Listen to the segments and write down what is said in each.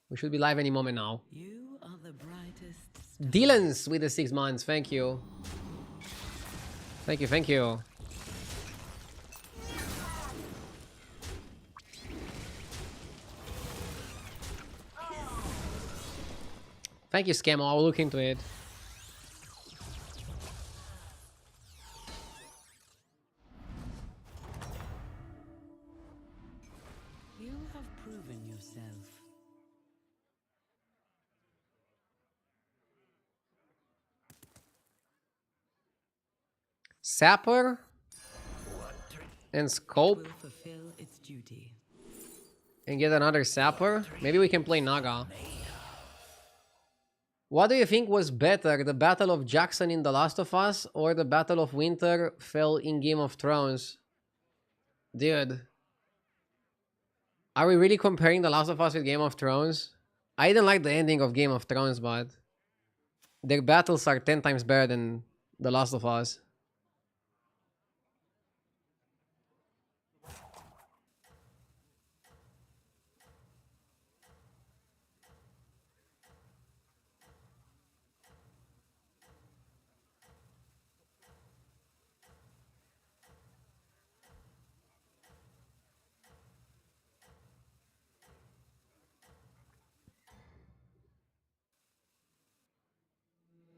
We should be live any moment now. You are the brightest star. Dylan's with the 6 months. Thank you. Thank you, thank you. Thank you, Scammo. I'll look into it. You have proven yourself. Sapper and Scope. Will fulfill its duty. And get another Sapper. Maybe we can play Naga. What do you think was better, the Battle of Jackson in The Last of Us or the Battle of Winterfell in Game of Thrones? Dude. Are we really comparing The Last of Us with Game of Thrones? I didn't like the ending of Game of Thrones, but their battles are 10 times better than The Last of Us.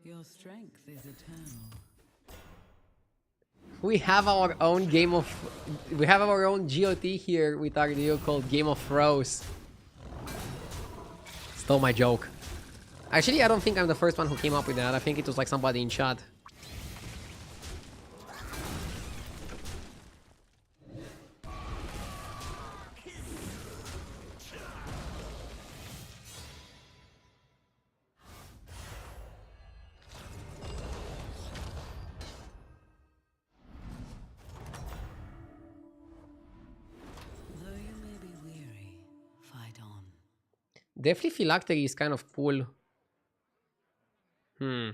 Your strength is eternal. We have our own game of... We have our own GOT here with our deal called Game of Thrones. Stole my joke. Actually, I don't think I'm the first one who came up with that. I think it was like somebody in chat. Though you may be weary, fight on. Definitely Phylactery is kind of cool. A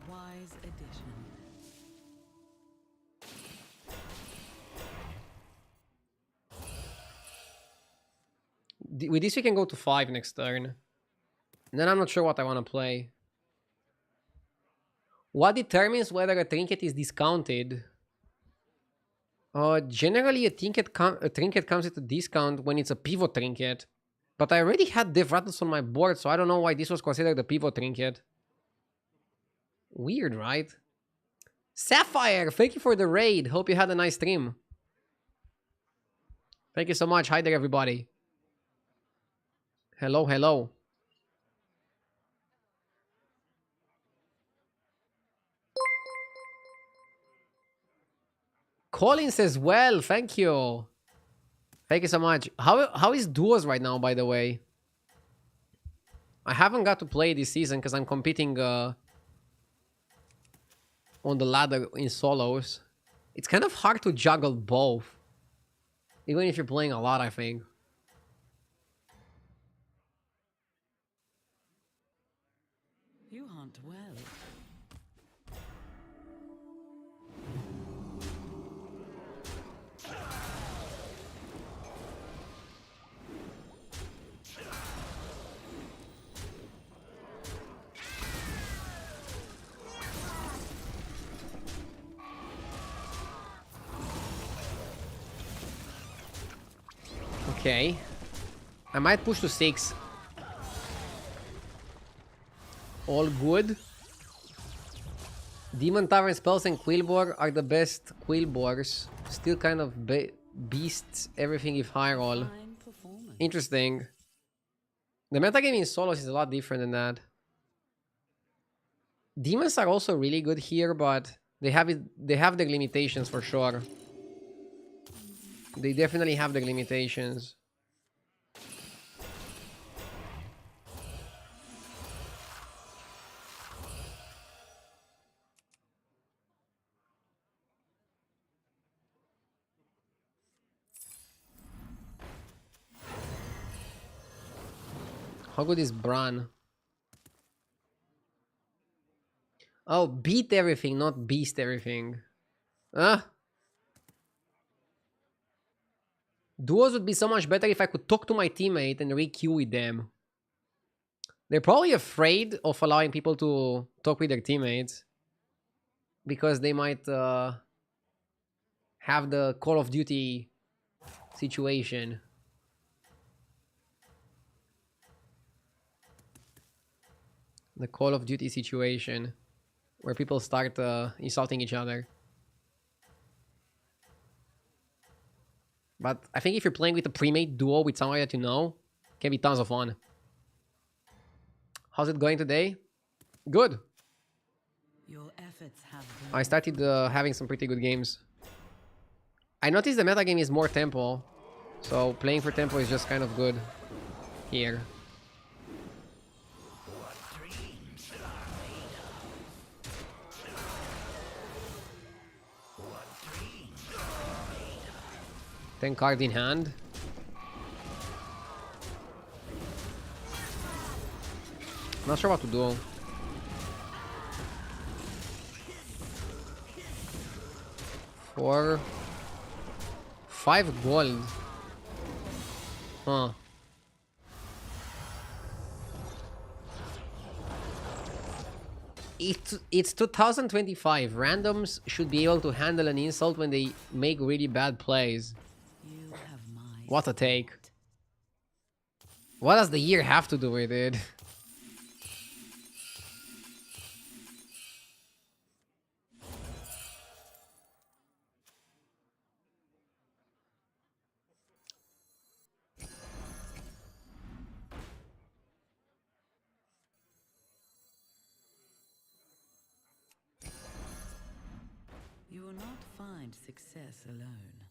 wise addition. With this we can go to 5 next turn. And then I'm not sure what I want to play. What determines whether a trinket is discounted? Generally a trinket comes at a discount when it's a pivot trinket. But I already had Dev Rattles on my board, so I don't know why this was considered a pivot trinket. Weird, right? Sapphire, thank you for the raid. Hope you had a nice stream. Thank you so much. Hi there, everybody. Hello, hello. Colin says, well, thank you. Thank you so much. How is duos right now, by the way? I haven't got to play this season because I'm competing on the ladder in solos. It's kind of hard to juggle both. Even if you're playing a lot, I think. You hunt well. Okay. I might push to 6. All good. Demon Tavern spells and Quillbore are the best Quillbores. Still kind of beasts everything if high roll. Fine performance. Interesting. The metagame in solos is a lot different than that. Demons are also really good here, but they have their limitations for sure. They definitely have their limitations. How good is Bran? Oh, beat everything, not beast everything. Ah, duos would be so much better if I could talk to my teammate and re-queue with them. They're probably afraid of allowing people to talk with their teammates because they might have the Call of Duty situation. The Call of Duty situation where people start insulting each other. But I think if you're playing with a pre-made duo with somebody that you know, it can be tons of fun. How's it going today? Good. Your efforts have I borne started having some pretty good games. I noticed the metagame is more tempo, so playing for tempo is just kind of good here. Ten card in hand. Not sure what to do. Four, 5 gold. Huh. It's 2025. Randoms should be able to handle an insult when they make really bad plays. you have my What a take. What does the year have to do with it? You will not find success alone.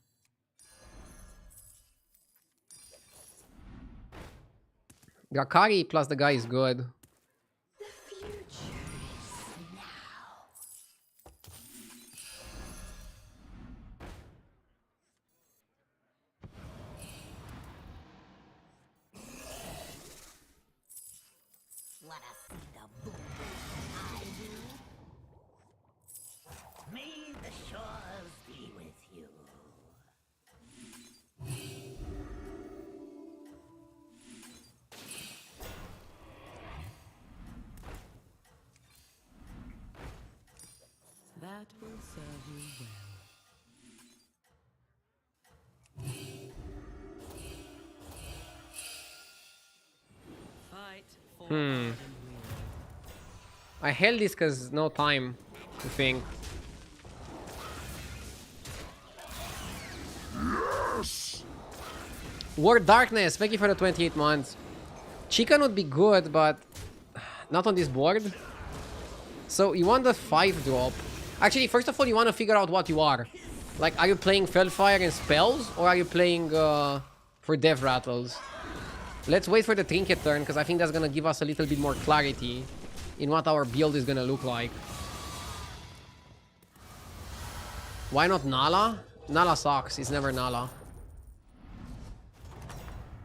Gakari plus the guy is good. The future is now. Wanna see the boom I do? May the shores be with you. That will serve you well. Fight for hard and weary. I held this because no time to think. War Darkness, thank you for the 28 months. Chicken would be good, but not on this board. So you want the 5 drop. Actually, first of all, you want to figure out what you are. Like, are you playing Fellfire and spells, or are you playing for Dev Rattles? Let's wait for the Trinket turn, because I think that's going to give us a little bit more clarity in what our build is going to look like. Why not Nala? Nala sucks. It's never Nala.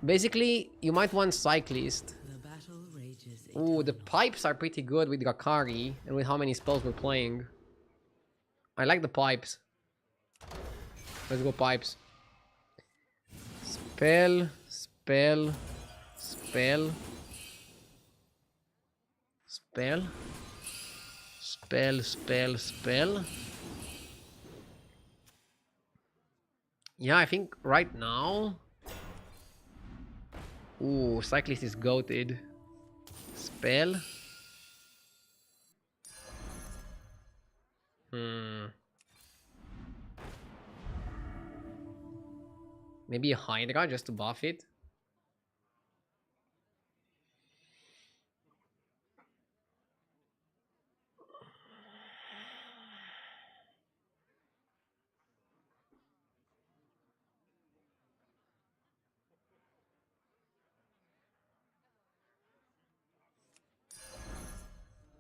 Basically, you might want Cyclist. The battle rages. Ooh, the pipes are pretty good with Gakari and with how many spells we're playing. I like the pipes. Let's go pipes. Spell, spell, spell. Spell. Spell, spell, spell. Yeah, I think right now... Ooh, Cyclist is goated. Spell. Maybe a Hydra just to buff it.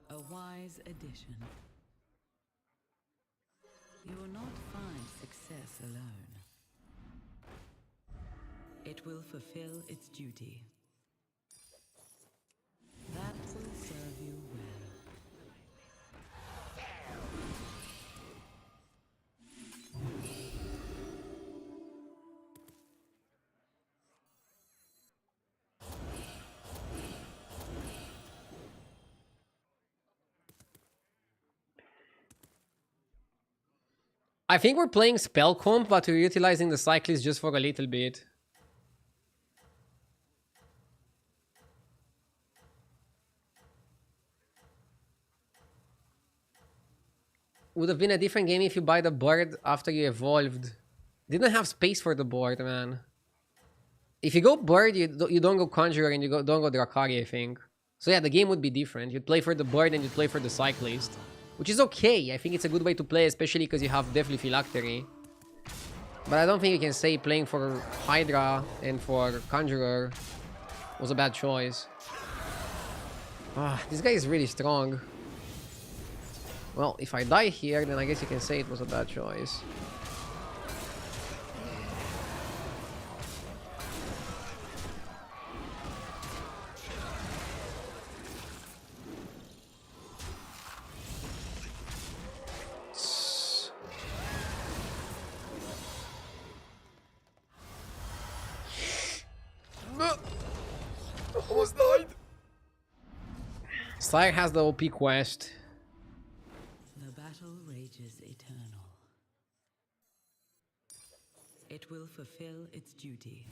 A wise addition. You will not find success alone. It will fulfill its duty. That will serve you well. I think we're playing spell comp, but we're utilizing the cyclist just for a little bit. Would have been a different game if you buy the bird after you evolved. Didn't have space for the board, man. If you go bird, you don't go conjurer and don't go Drakari, I think. So yeah, the game would be different. You'd play for the bird and you'd play for the cyclist. Which is okay. I think it's a good way to play, especially because you have Deathly Phylactery. But I don't think you can say playing for Hydra and for Conjurer was a bad choice. Ah, this guy is really strong. Well, if I die here, then I guess you can say it was a bad choice. Almost died. Sire has the OP quest. The battle rages eternal. It will fulfill its duty.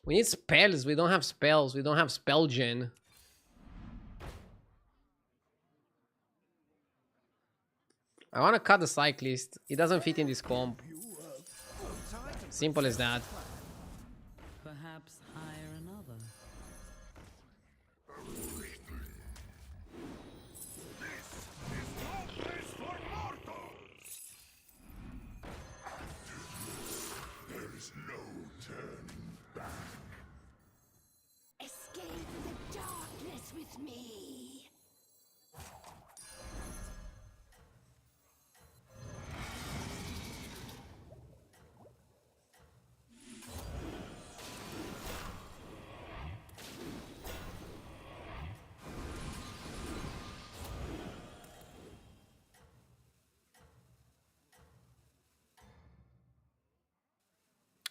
We need spells. We don't have spells. We don't have spell gen. I want to cut the cyclist. It doesn't fit in this comp. Simple as that. Perhaps hire another. Escape the darkness with me.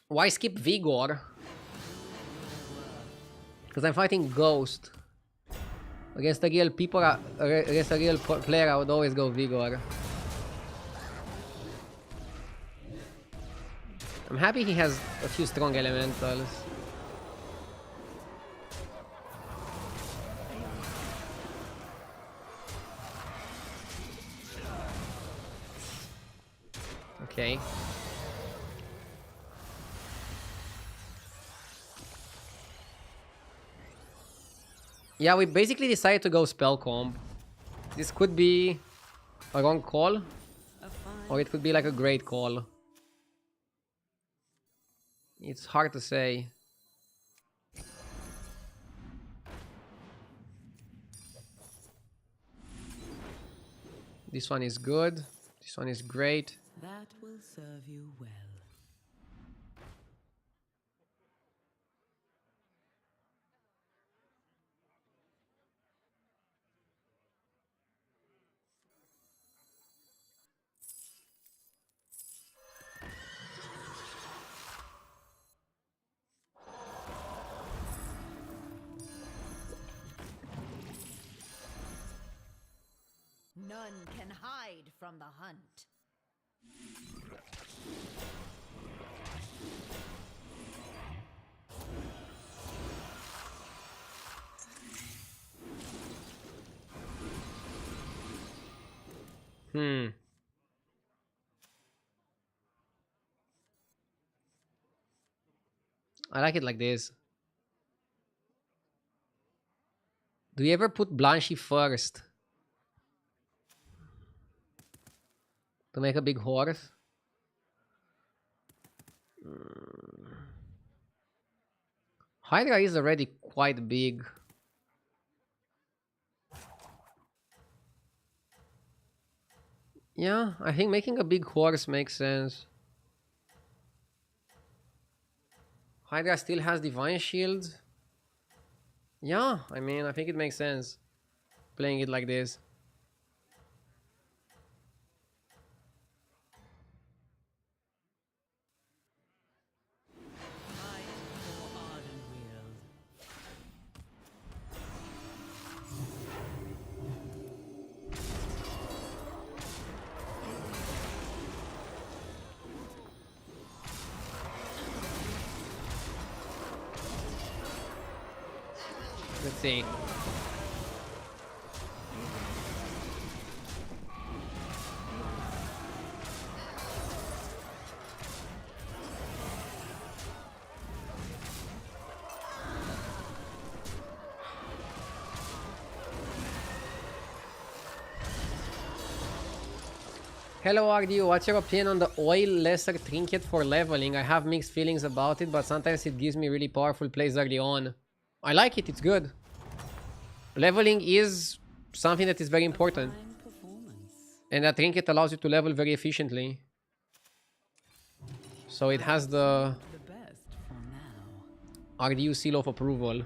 Why skip Vigor? Because I'm fighting Ghost. Against a real against a real player, I would always go Vigor. I'm happy he has a few strong elementals. Okay. Yeah, we basically decided to go spell comp. This could be a wrong call, or it could be like a great call. It's hard to say. This one is good. This one is great. That will serve you well. None can hide from the hunt. I like it like this. Do you ever put Blanchy first? To make a big horse? Hydra is already quite big. Yeah, I think making a big horse makes sense. Hydra still has Divine Shield. Yeah, I mean, I think it makes sense playing it like this. Fight for Ardenweald. Let's see. Hello RDU, what's your opinion on the oil lesser trinket for leveling? I have mixed feelings about it, but sometimes it gives me really powerful plays early on. I like it, it's good. Leveling is something that is very important. Fine performance. And that trinket allows you to level very efficiently. So it has the The best for now. RDU seal of approval.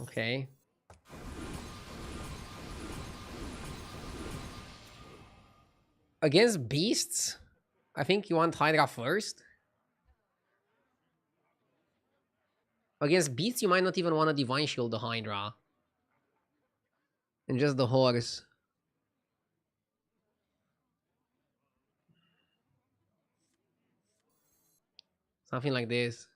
Okay. Against beasts, I think you want Hydra first. Against beasts, you might not even want to Divine Shield the Hydra. And just the horse. Something like this.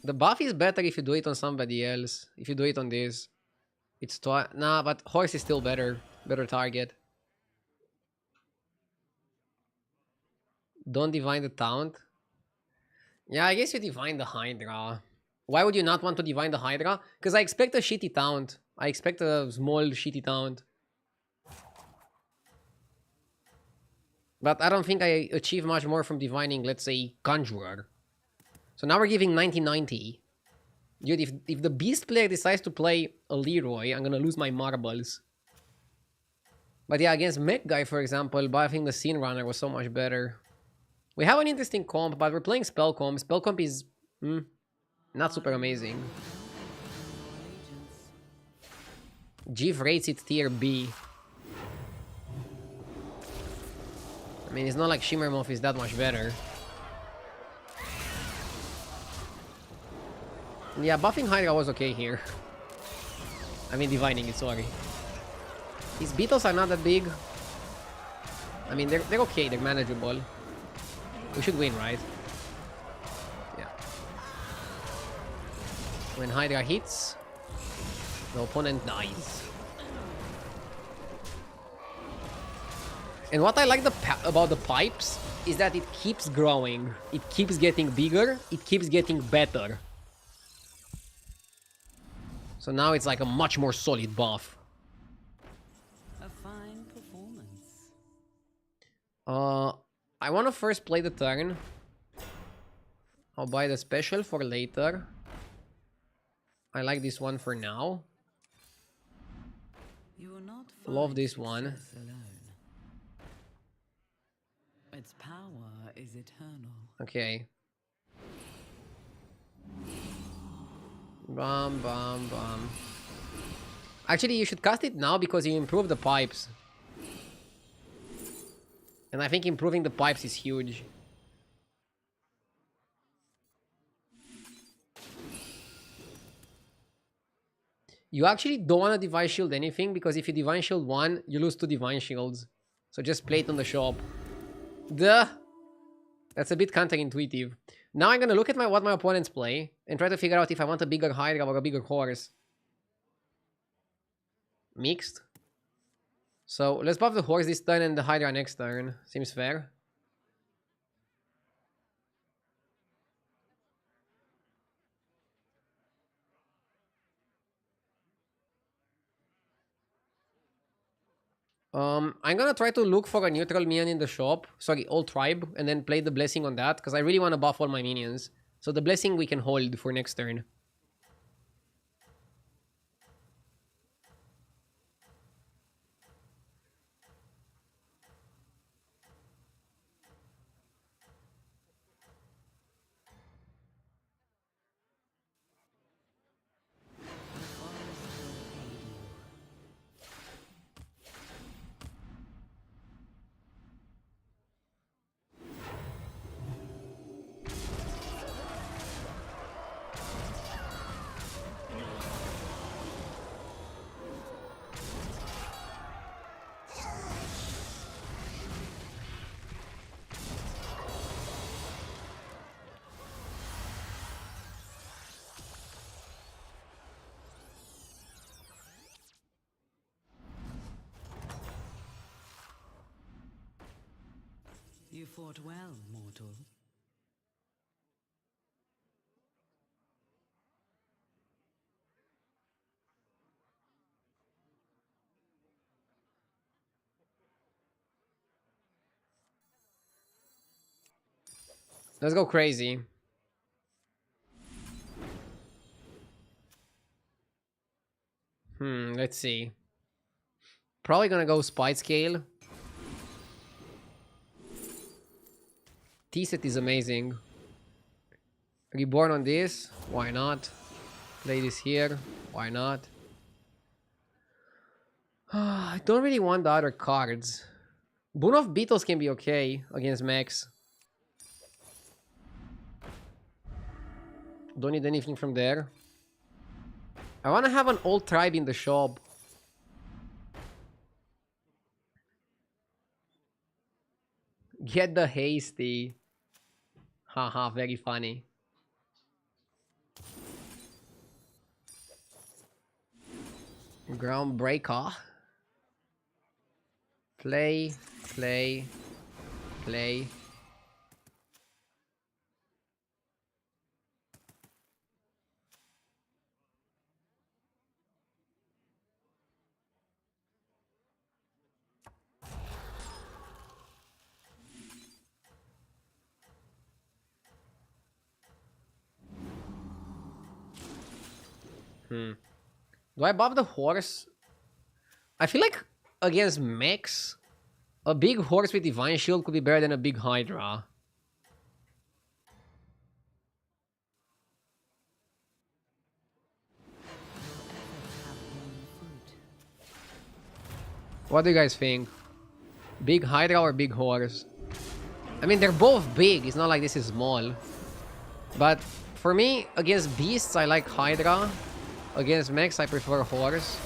The buff is better if you do it on somebody else. If you do it on this. It's nah, but horse is still better. Better target. Don't divine the taunt. Yeah, I guess you divine the Hydra. Why would you not want to divine the Hydra? Because I expect a shitty taunt. I expect a small shitty taunt. But I don't think I achieve much more from divining, let's say, Conjurer. So now we're giving 90-90. Dude, if the Beast player decides to play a Leroy, I'm gonna lose my marbles. But yeah, against Mech Guy, for example, buffing the Scene Runner was so much better. We have an interesting comp, but we're playing Spell Comp. Spell Comp is not super amazing. Jeeve rates it tier B. I mean, it's not like Shimmermoth is that much better. Yeah, buffing Hydra was okay here. I mean, divining it, sorry. His beetles are not that big. I mean, they're okay, they're manageable. We should win, right? Yeah. When Hydra hits, the opponent dies. And what I like about the pipes is that it keeps growing. It keeps getting bigger. It keeps getting better. So now it's like a much more solid buff. A fine performance. I want to first play the turn. I'll buy the special for later. I like this one for now. You will not Love find this one. success alone. Its power is eternal. Okay. Bum, bum, bum. Actually, you should cast it now because you improve the pipes. And I think improving the pipes is huge. You actually don't want to Divine Shield anything because if you Divine Shield one, you lose 2 Divine Shields. So just play it on the shop. Duh! That's a bit counterintuitive. Now I'm gonna look at what my opponents play and try to figure out if I want a bigger Hydra or a bigger horse. Mixed. So let's buff the horse this turn and the Hydra next turn. Seems fair. I'm gonna try to look for a neutral minion in the shop. Sorry, old tribe, and then play the blessing on that because I really want to buff all my minions. So the blessing we can hold for next turn. You fought well, mortal. Let's go crazy. Let's see. Probably gonna go Spite Scale. T-set is amazing. Reborn on this, why not? Play this here, why not? I don't really want the other cards. Boon of Beetles can be okay against mechs. Don't need anything from there. I want to have an old tribe in the shop. Get the hasty. Haha, very funny. Groundbreaker. Play, play, play. Do I buff the horse? I feel like against mechs, a big horse with Divine Shield could be better than a big Hydra. What do you guys think? Big Hydra or big horse? I mean, they're both big. It's not like this is small. But for me, against beasts, I like Hydra. Against mechs, I prefer horse.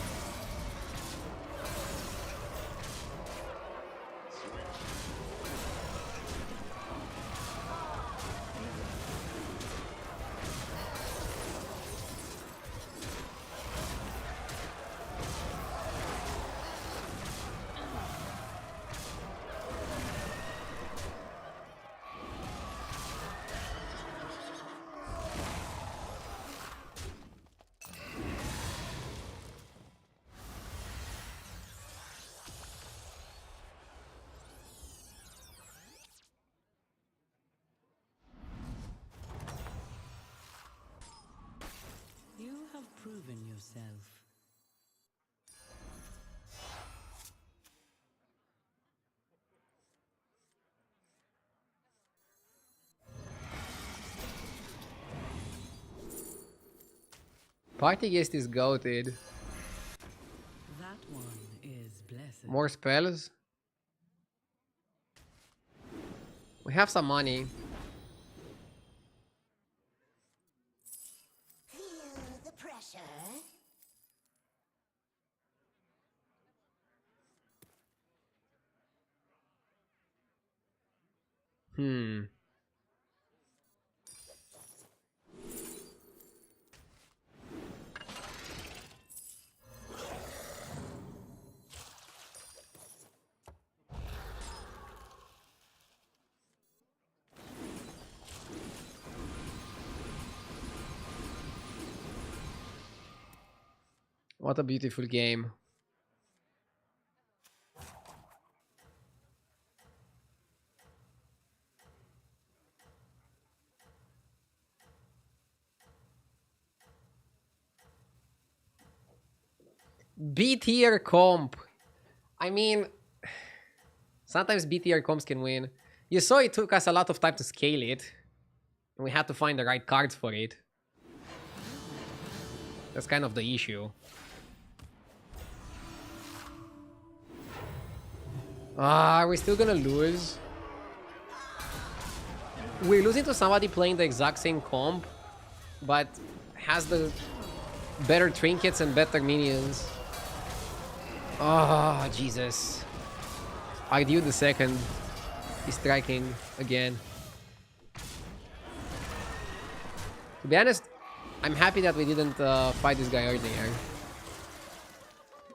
You have proven yourself. Party guest is goated. That one is blessed. More spells. We have some money. Feel the pressure. What a beautiful game. B tier comp. I mean, sometimes B tier comps can win. You saw it took us a lot of time to scale it. And we had to find the right cards for it. That's kind of the issue. Are we still gonna lose? We're losing to somebody playing the exact same comp, but has the better trinkets and better minions. Oh, Jesus. Ardew the second is striking again. To be honest, I'm happy that we didn't fight this guy earlier.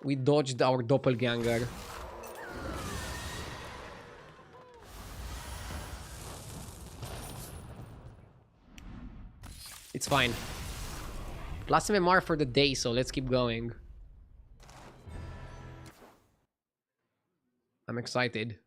We dodged our doppelganger. It's fine. Plus MMR for the day, so let's keep going. I'm excited.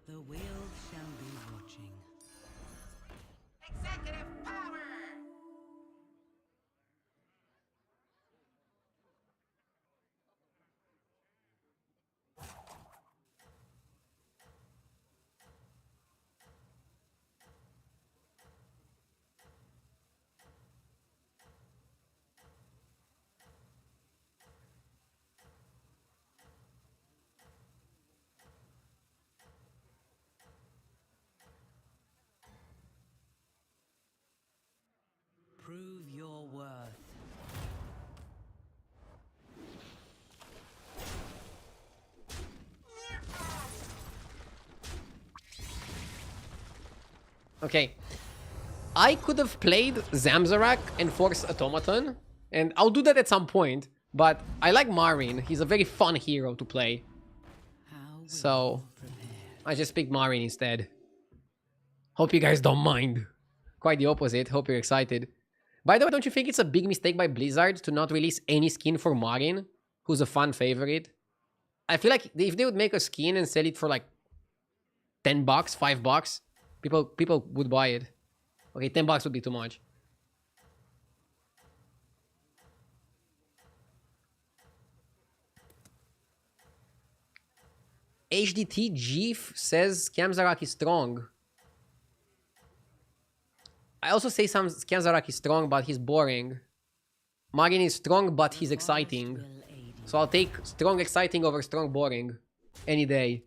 The world shall be watching. Executive power! Prove your worth. Okay. I could have played Zamzarak and Force Automaton, and I'll do that at some point, but I like Marin. He's a very fun hero to play. How So I just picked Marin instead. Hope you guys don't mind. Quite the opposite. Hope you're excited. By the way, don't you think it's a big mistake by Blizzard to not release any skin for Marin, who's a fan favorite? I feel like if they would make a skin and sell it for like $10, $5, people would buy it. Okay, $10 would be too much. HDT Jeef says Scamzarak is strong. I also say some Scamzarak is strong, but he's boring. Marin is strong, but he's exciting. So I'll take strong exciting over strong boring. Any day.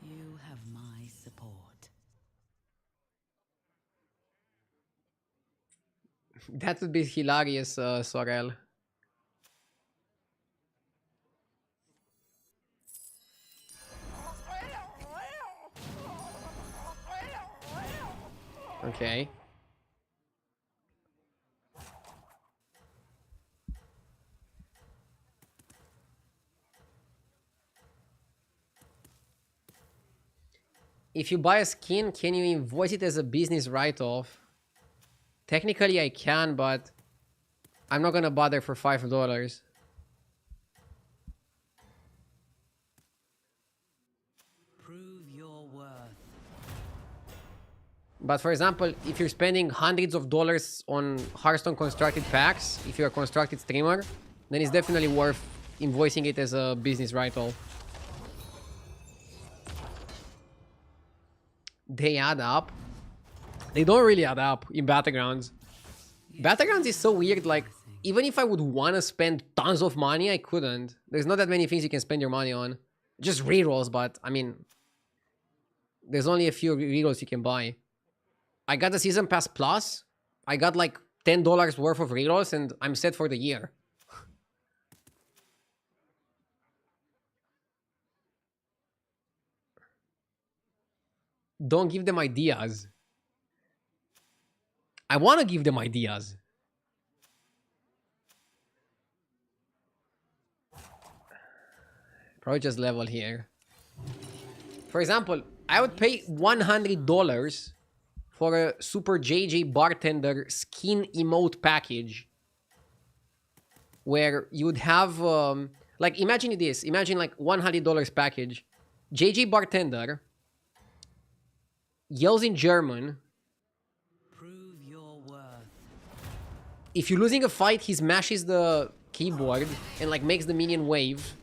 You have my support. That would be hilarious, Sorel. Okay. If you buy a skin, can you invoice it as a business write-off? Technically, I can, but I'm not gonna bother for $5. Prove your worth. But for example, if you're spending hundreds of dollars on Hearthstone constructed packs, if you're a constructed streamer, then it's definitely worth invoicing it as a business write-off. They add up. They don't really add up in battlegrounds. Battlegrounds is so weird, like, even if I would want to spend tons of money, I couldn't. There's not that many things you can spend your money on. Just rerolls, but, I mean, there's only a few rerolls you can buy. I got the Season Pass Plus. I got, like, $10 worth of rerolls, and I'm set for the year. Don't give them ideas. I want to give them ideas. Probably just level here. For example, I would pay $100 for a Super JJ Bartender skin emote package. Where you would have, like, imagine this. Imagine, like, $100 package. JJ Bartender yells in German. Prove your worth. If you're losing a fight, he smashes the keyboard and, like, makes the minion wave.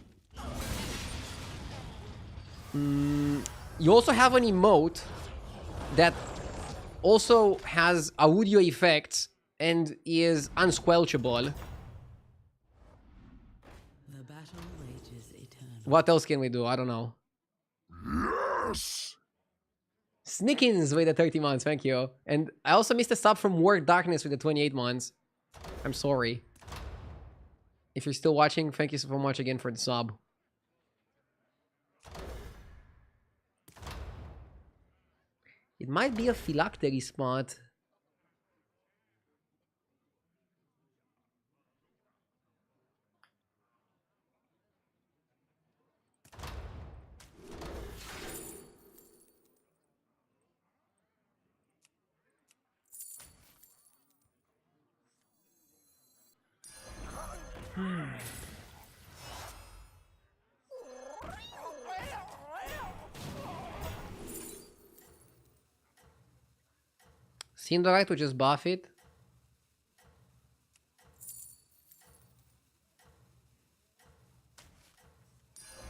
You also have an emote that also has audio effects and is unsquelchable. The battle rages eternal. What else can we do? I don't know. Yes! Snickins with the 30 months, thank you. And I also missed a sub from Work Darkness with the 28 months. I'm sorry. If you're still watching, thank you so much again for the sub. It might be a phylactery spot. Seemed alright to just buff it.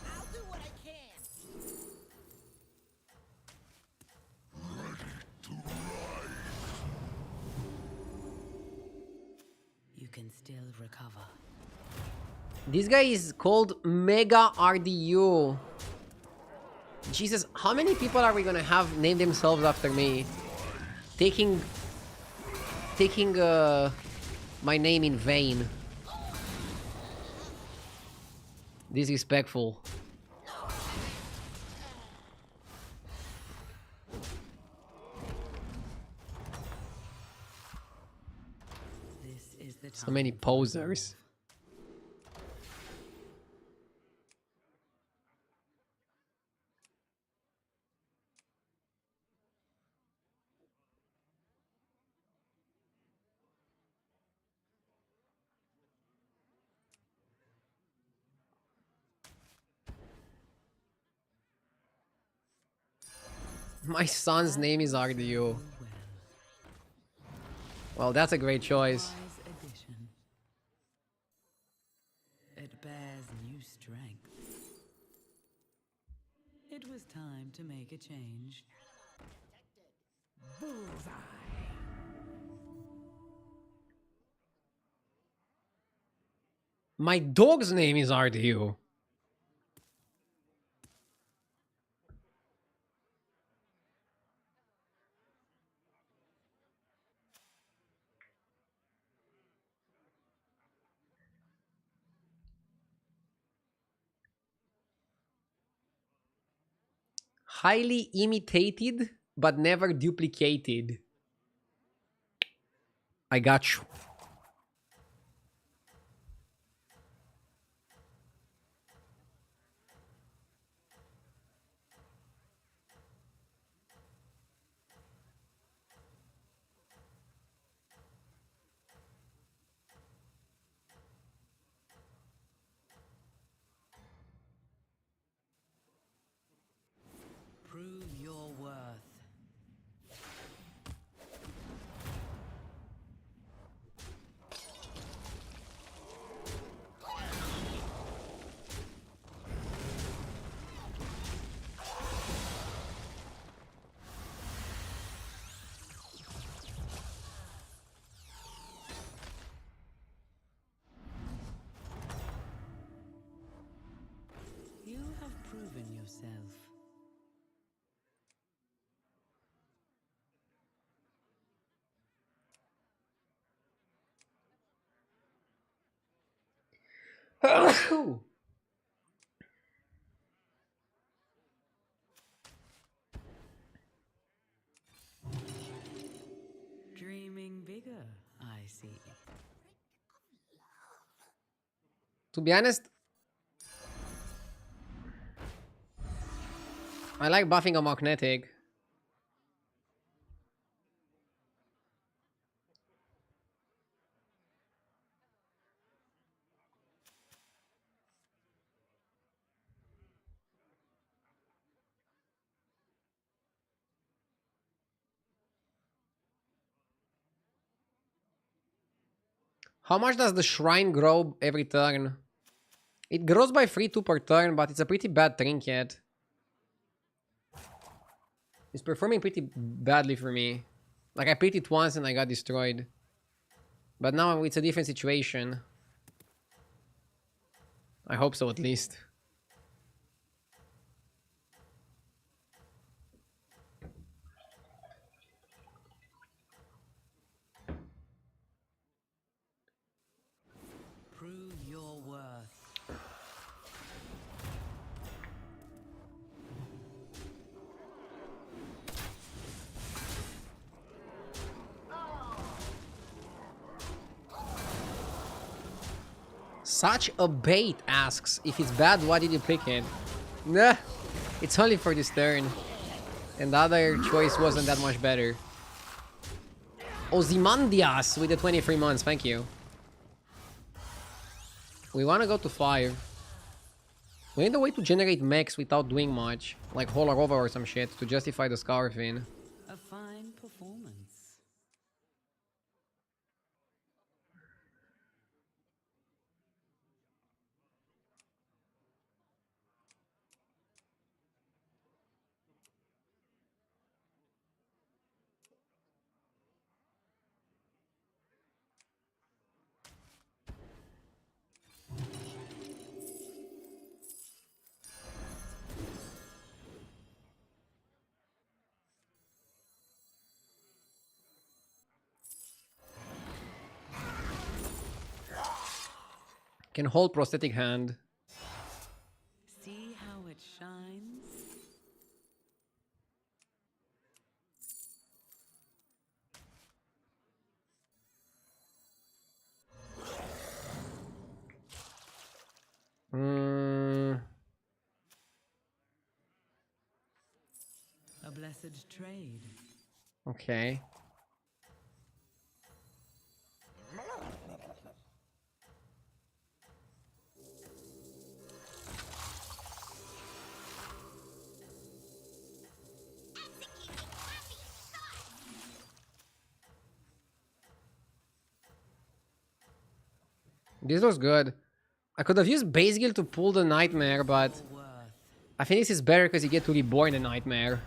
I'll do what I can. You can still recover. This guy is called Mega RDU. Jesus, how many people are we gonna have name themselves after me? Taking my name in vain. Disrespectful. This is the So time. many posers. My son's name is RDU. Well, that's a great choice. Wise addition. It bears new strength. It was time to make a change. My dog's name is RDU. Highly imitated, but never duplicated. I got you. Dreaming bigger, I see. To be honest, I like buffing a magnetic. How much does the shrine grow every turn? It grows by 3-2 per turn, but it's a pretty bad trinket. It's performing pretty badly for me. Like, I picked it once and I got destroyed. But now it's a different situation. I hope so, at least. Prove your worth. Such a bait asks, if it's bad, why did you pick it? Nah, it's only for this turn. And the other choice wasn't that much better. Ozymandias with the 23 months, thank you. We want to go to 5. We need a way to generate mechs without doing much. Like Holarova or some shit to justify the Scarfin. A fine performance. Can hold prosthetic hand. See how it shines? A blessed trade. Okay. This was good. I could have used base guild to pull the nightmare, but Worth. I think this is better because you get to reborn the nightmare.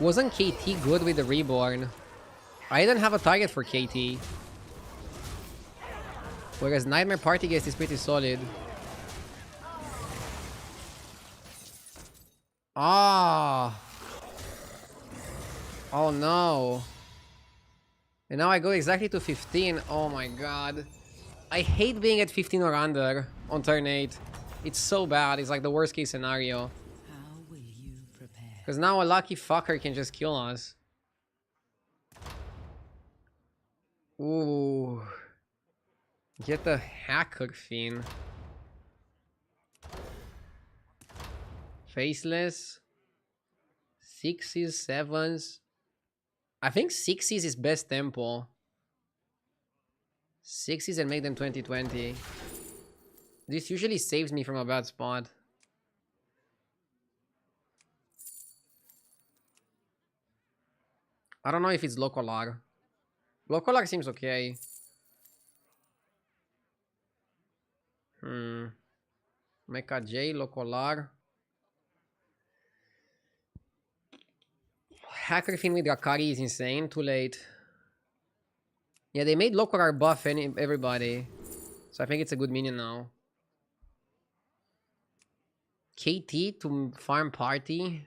Wasn't KT good with the reborn? I didn't have a target for KT. Whereas Nightmare Party Guest is pretty solid. Ah. Oh no. And now I go exactly to 15. Oh my god. I hate being at 15 or under on turn 8. It's so bad. It's like the worst case scenario. How will you prepare? Because now a lucky fucker can just kill us. Ooh. Get the hacker fiend. Faceless. 6s, 7s. I think 6s is best tempo. 6s and make them 20-20. This usually saves me from a bad spot. I don't know if it's Locolar. Locolar seems okay. Mecha J, Locolar. Hacker Fin with Rakari is insane. Too late. Yeah, they made Locolar buff everybody. So I think it's a good minion now. KT to farm party.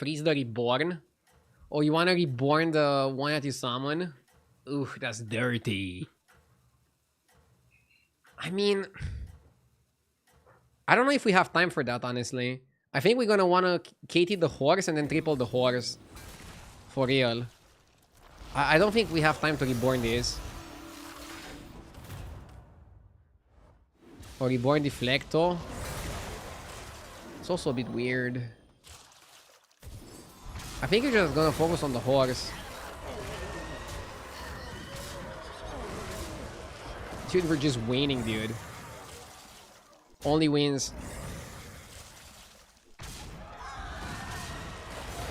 freeze the reborn? Or you want to reborn the one that you summon? Ooh, that's dirty. I mean, I don't know if we have time for that, honestly. I think we're gonna want to KT the horse and then triple the horse. For real. I don't think we have time to reborn this. Or reborn Deflecto. It's also a bit weird. I think you're just gonna focus on the horse. Dude, we're just winning, dude. Only wins.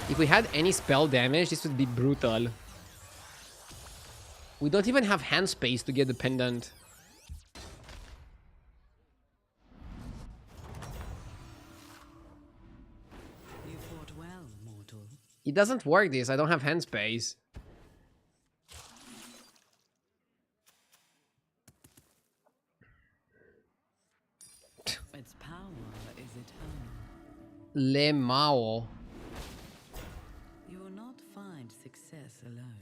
If we had any spell damage, this would be brutal. We don't even have hand space to get the pendant. You fought well, mortal. It doesn't work this. I don't have hand space. Its power is eternal. Le Mao. You will not find success alone.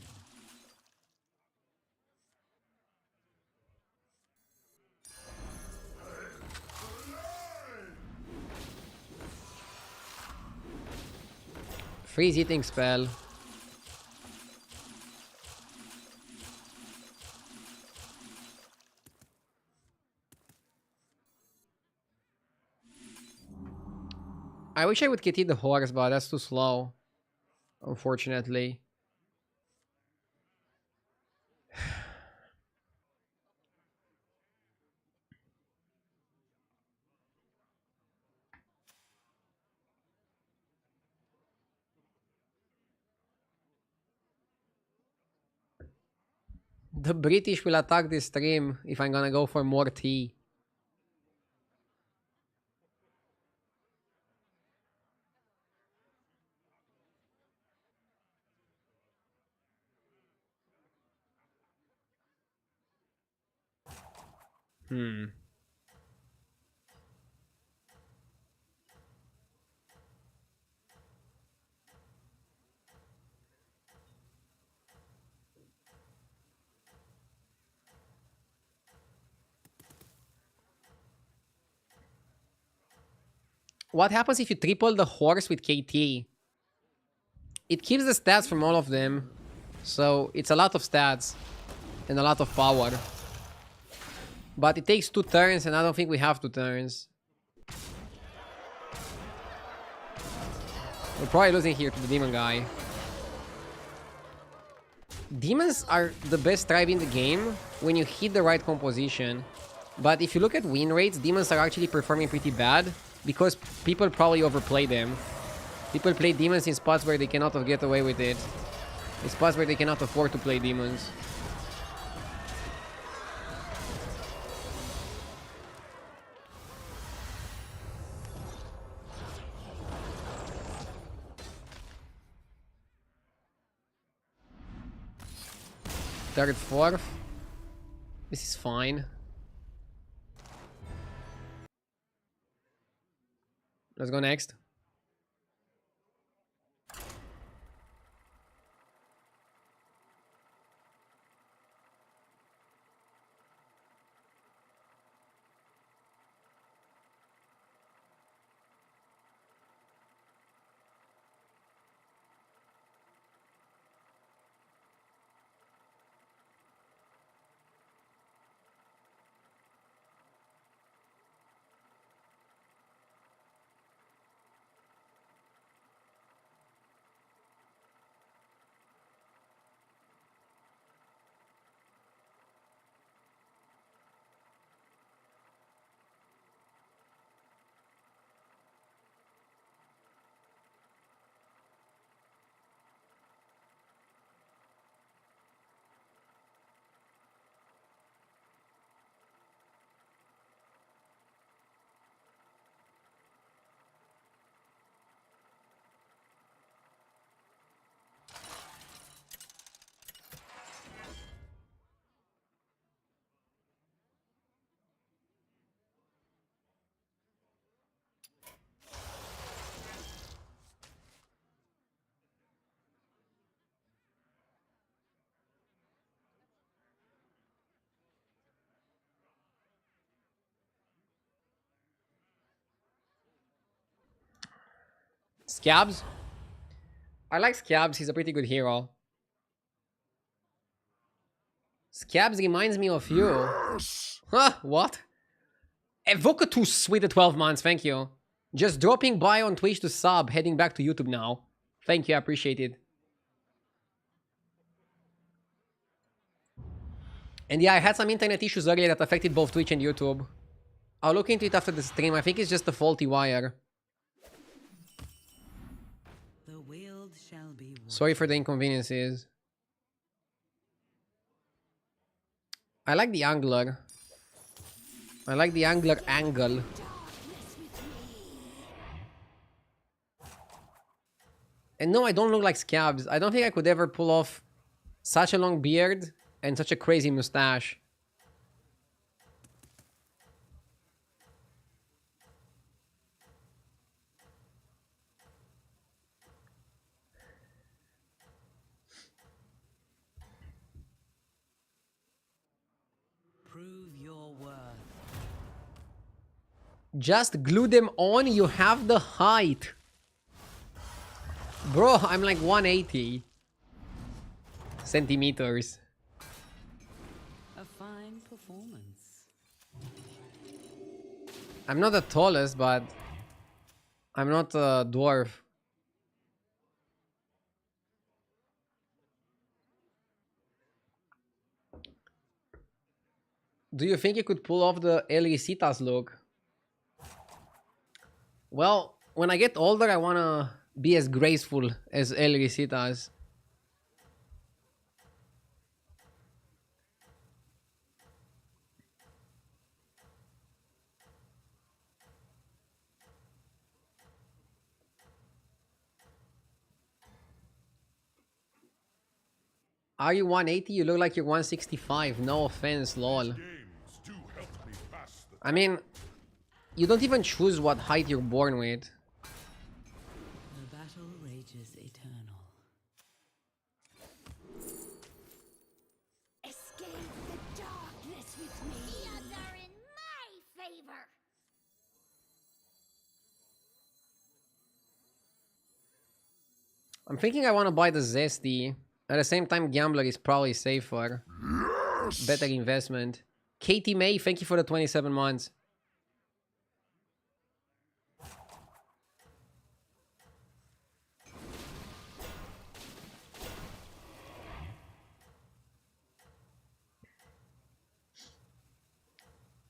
Freeze eating spell. I wish I would KT the horse, but that's too slow. Unfortunately. The British will attack this stream if I'm gonna go for more tea. What happens if you triple the horse with KT? It keeps the stats from all of them. So it's a lot of stats. And a lot of power. But it takes 2 turns and I don't think we have 2 turns. We're probably losing here to the demon guy. Demons are the best tribe in the game when you hit the right composition. But if you look at win rates, demons are actually performing pretty bad because people probably overplay them. People play demons in spots where they cannot get away with it. In spots where they cannot afford to play demons. Third, fourth. This is fine. Let's go next. Scabs? I like Scabs, he's a pretty good hero. Scabs reminds me of you. Huh, what? Evocatus, sweet at 12 months, thank you. Just dropping by on Twitch to sub, heading back to YouTube now. Thank you, I appreciate it. And yeah, I had some internet issues earlier that affected both Twitch and YouTube. I'll look into it after the stream. I think it's just a faulty wire. The wield shall be Sorry for the inconveniences. I like the angler. I like the angler angle. And no, I don't look like Scabs. I don't think I could ever pull off such a long beard and such a crazy mustache. Prove your worth. Just glue them on, you have the height. Bro, I'm like 180 centimeters. A fine performance. I'm not the tallest, but I'm not a dwarf. Do you think you could pull off the El Risitas look? Well, when I get older, I wanna be as graceful as El Risitas. Are you 180? You look like you're 165. No offense, lol. Games do help me pass the I mean, you don't even choose what height you're born with. The battle rages eternal. Escape the darkness with me. The odds are in my favor. I'm thinking I want to buy the Zesty. At the same time, Gambler is probably safer. Better investment. Katie May, thank you for the 27 months.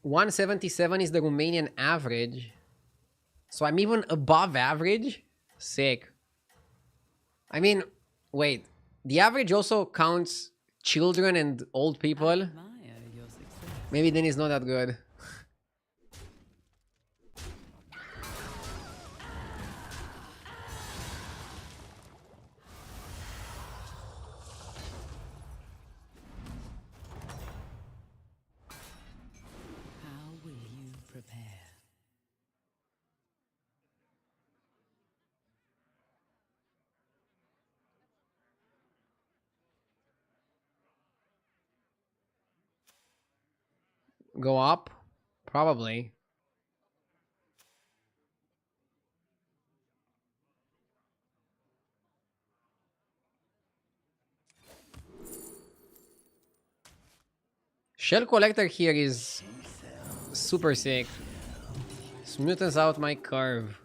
$177 is the Romanian average. So I'm even above average? Sick. I mean, wait. The average also counts children and old people? Admire your success. Maybe then it's not that good. How will you prepare? Go up? Probably. Shell Collector here is super sick. Smoothens out my curve.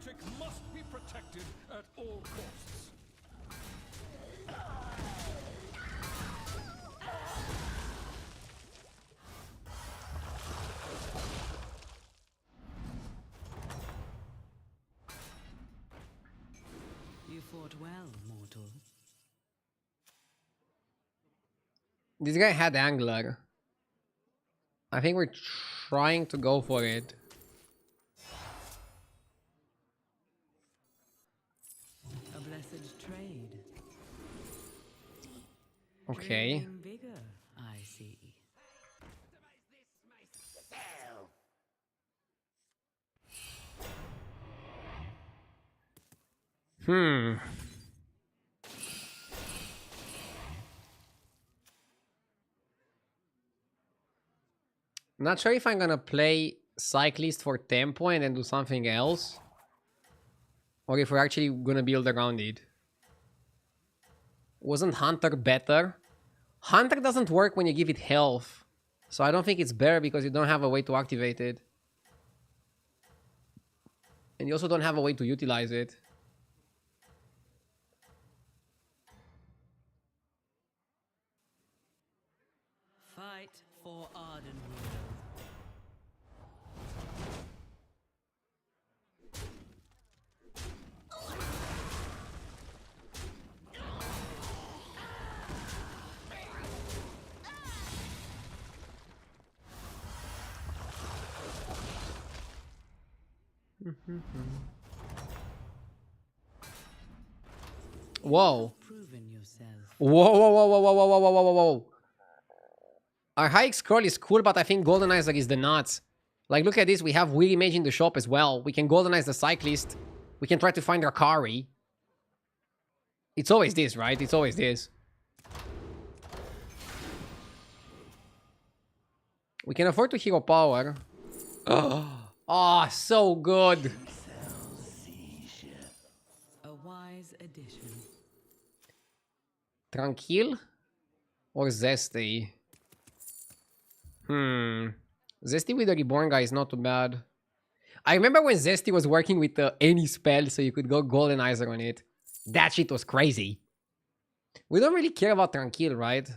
magic must be protected at all costs. You fought well, mortal. This guy had Angler. I think we're trying to go for it. A blessed trade. Okay. Dreaming bigger, I see. Hmm. Not sure if I'm gonna play Cyclist for tempo and then do something else. Or if we're actually gonna build around it. Wasn't Hunter better? Hunter doesn't work when you give it health. So I don't think it's better because you don't have a way to activate it. And you also don't have a way to utilize it. Fight for Ardenwood. Whoa. Proven yourself. Whoa, whoa, whoa, whoa, whoa, whoa, whoa, whoa, whoa, whoa. Our high scroll is cool, but I think Goldenizer is the nuts. Like, look at this. We have Weary Mage in the shop as well. We can Goldenize the Cyclist. We can try to find Rakari. It's always this, right? It's always this. We can afford to hero power. Oh, so good. A wise addition. Tranquil or Zesty? Zesty with the Reborn guy is not too bad. I remember when Zesty was working with any spell, so you could go Goldenizer on it. That shit was crazy. We don't really care about Tranquil, right?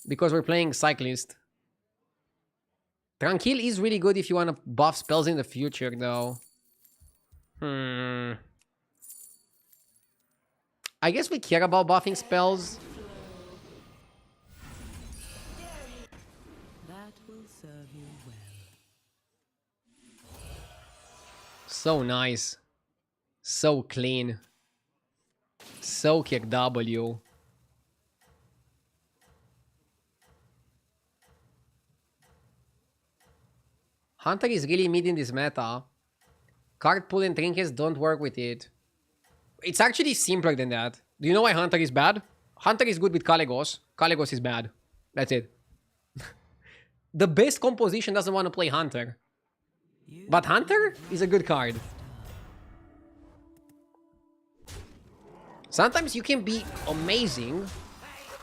Because we're playing Cyclist. Tranquil is really good if you want to buff spells in the future, though. I guess we care about buffing spells. That will serve you well. So nice. So clean. So kick W. Hunter is really mid in this meta. Card pull and trinkets don't work with it. It's actually simpler than that. Do you know why Hunter is bad? Hunter is good with Caligos. Caligos is bad. That's it. The best composition doesn't want to play Hunter. But Hunter is a good card. Sometimes you can be amazing,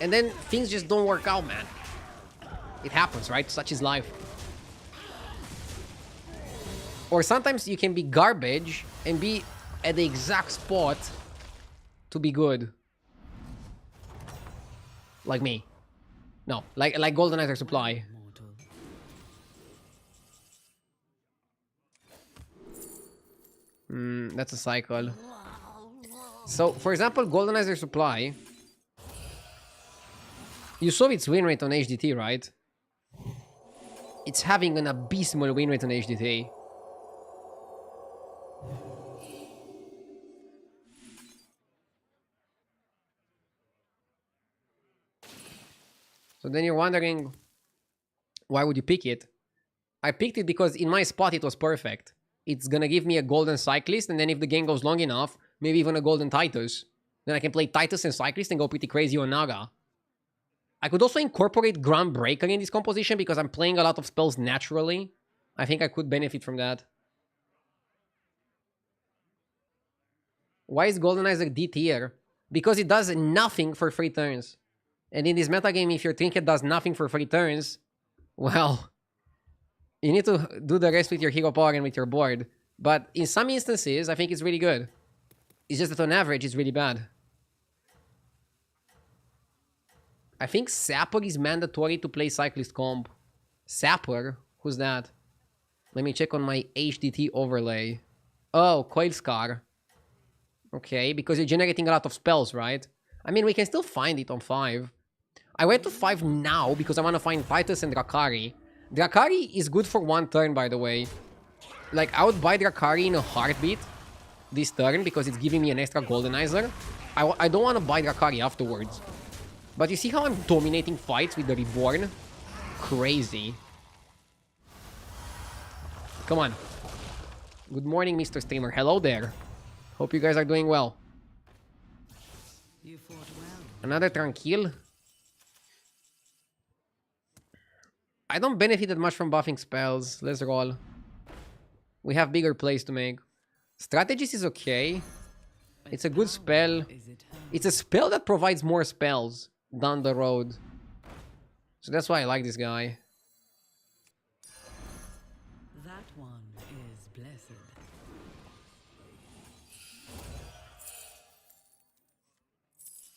and then things just don't work out, man. It happens, right? Such is life. Or sometimes you can be garbage and be at the exact spot to be good. Like me. No, like Goldenizer Supply. Mortal. That's a cycle. So, for example, Goldenizer Supply. You saw its win rate on HDT, right? It's having an abysmal win rate on HDT. So then you're wondering, why would you pick it? I picked it because in my spot it was perfect. It's gonna give me a golden Cyclist, and then if the game goes long enough, maybe even a golden Titus. Then I can play Titus and Cyclist and go pretty crazy on Naga. I could also incorporate Groundbreaker in this composition because I'm playing a lot of spells naturally. I think I could benefit from that. Why is Goldenizer D tier? Because it does nothing for 3 turns. And in this metagame, if your Trinket does nothing for 3 turns, well, you need to do the rest with your hero power and with your board. But in some instances, I think it's really good. It's just that on average, it's really bad. I think Sapper is mandatory to play Cyclist comp. Sapper? Who's that? Let me check on my HDT overlay. Oh, Coil Scar. Okay, because you're generating a lot of spells, right? I mean, we can still find it on 5. I went to 5 now because I want to find Titus and Drakari. Drakari is good for 1 turn, by the way. Like, I would buy Drakari in a heartbeat this turn because it's giving me an extra Goldenizer. I don't want to buy Drakari afterwards. But you see how I'm dominating fights with the Reborn? Crazy. Come on. Good morning, Mr. Streamer. Hello there. Hope you guys are doing well. You fought well. Another Tranquil. I don't benefit that much from buffing spells. Let's roll. We have bigger plays to make. Strategist is okay. It's a good spell. Is it her? It's a spell that provides more spells down the road. So that's why I like this guy. That one is blessed.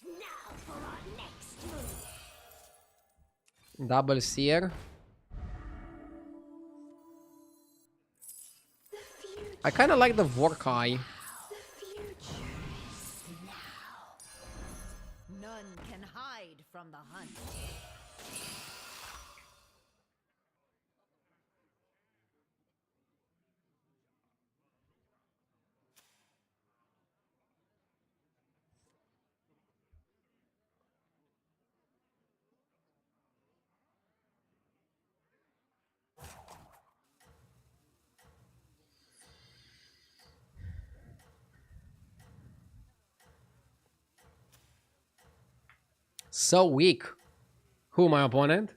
Now for our next move. Double Seer. The future, I kind of like the Vorkai. the future is now. None can hide from the hunt. So weak. Who, my opponent?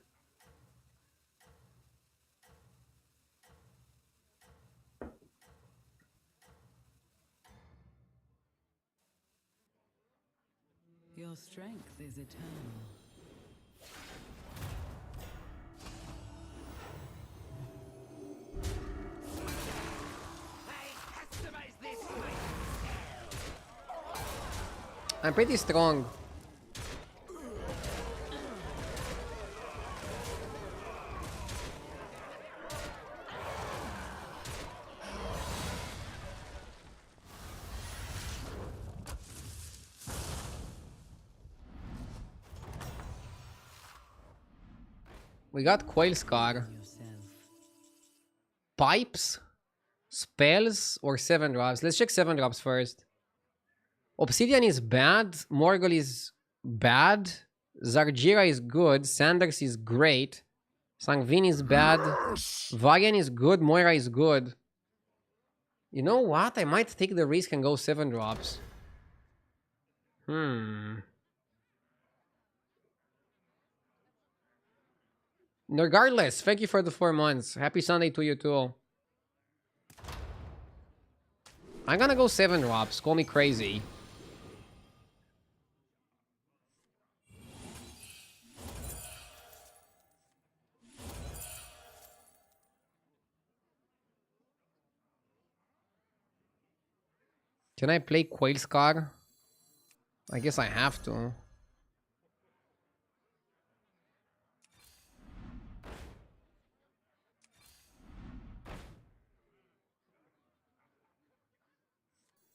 Your strength is eternal. I'm pretty strong. We got Coil Scar. Yourself. Pipes? Spells? Or 7 drops? Let's check 7 drops first. Obsidian is bad. Morgul is bad. Zargira is good. Sanders is great. Sangvin is bad. Varian is good. Moira is good. You know what? I might take the risk and go 7 drops. Regardless, thank you for the 4 months. Happy Sunday to you too. I'm gonna go 7 drops. Call me crazy. Can I play Coil Scar? I guess I have to.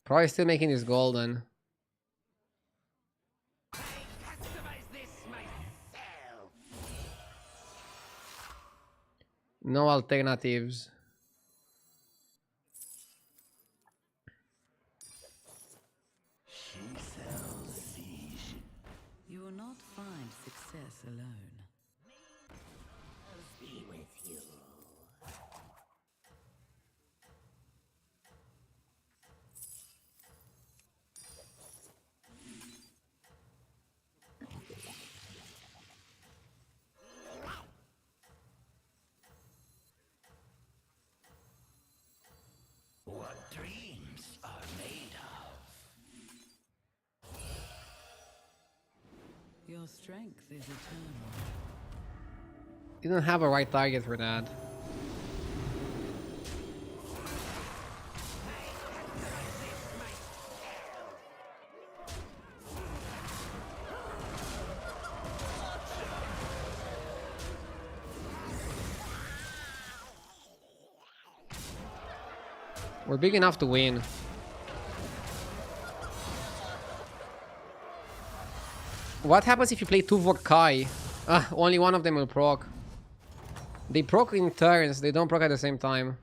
Probably still making this golden. No alternatives. You will not find success alone. Be with you. What dreams are made of? Your strength is eternal. You don't have a right target for that. We're big enough to win. What happens if you play 2 Vorkai? Only one of them will proc. They proc in turns, they don't proc at the same time.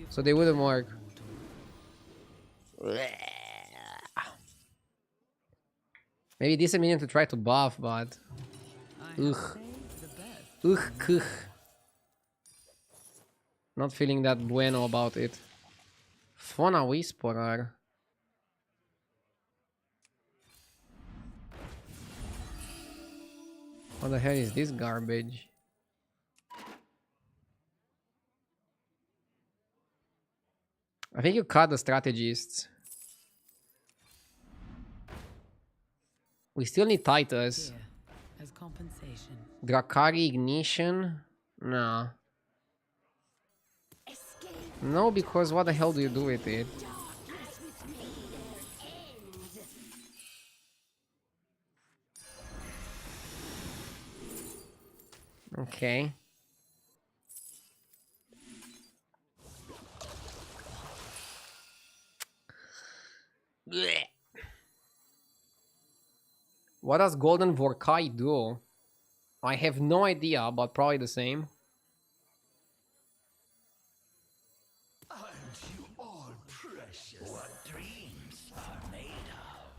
So they wouldn't work. Maybe decent minion to try to buff, but I have ugh, saved the best. ugh, not feeling that bueno about it. Fauna Whisperer. What the hell is this garbage? I think you cut the strategists. We still need Titus. Here, as compensation. Drakari Ignition? Nah. Escape No, because what the hell do you do with it? darkness with me. Their end. Okay. Blech. What does Golden Vorkai do? I have no idea, but probably the same. Aren't you all precious? What dreams are made of?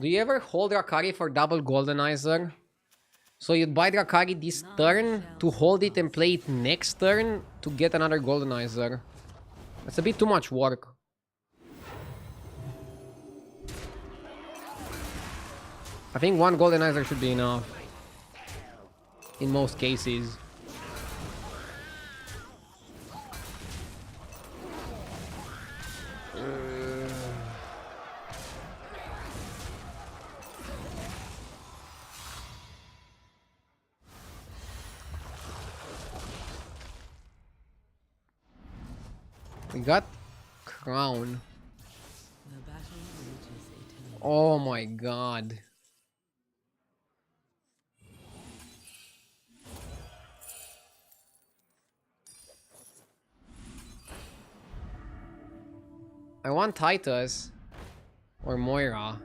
Do you ever hold Drakari for double Goldenizer? So you'd buy Drakari this turn to hold it and play it next turn to get another Goldenizer. That's a bit too much work. I think one Goldenizer should be enough. In most cases. We got Crown. The battle reaches eternity. Oh my god. I want Titus or Moira.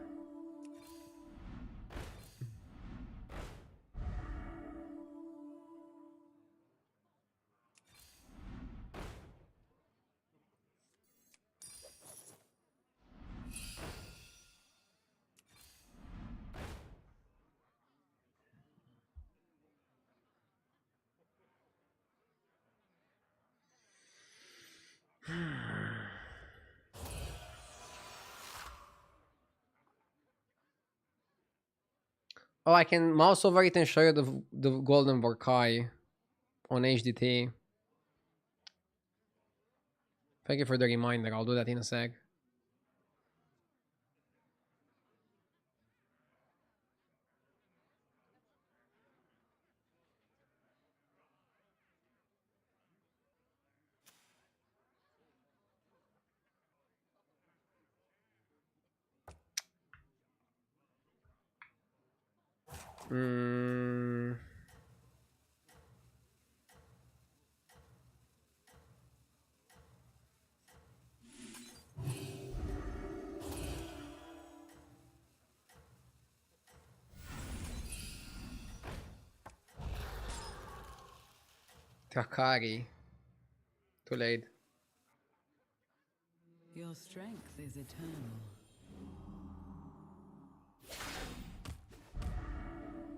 Oh, I can mouse over it and show you the Golden Vorkai on HDT. Thank you for the reminder. I'll do that in a sec. Mm. Takari. Too late. Your strength is eternal.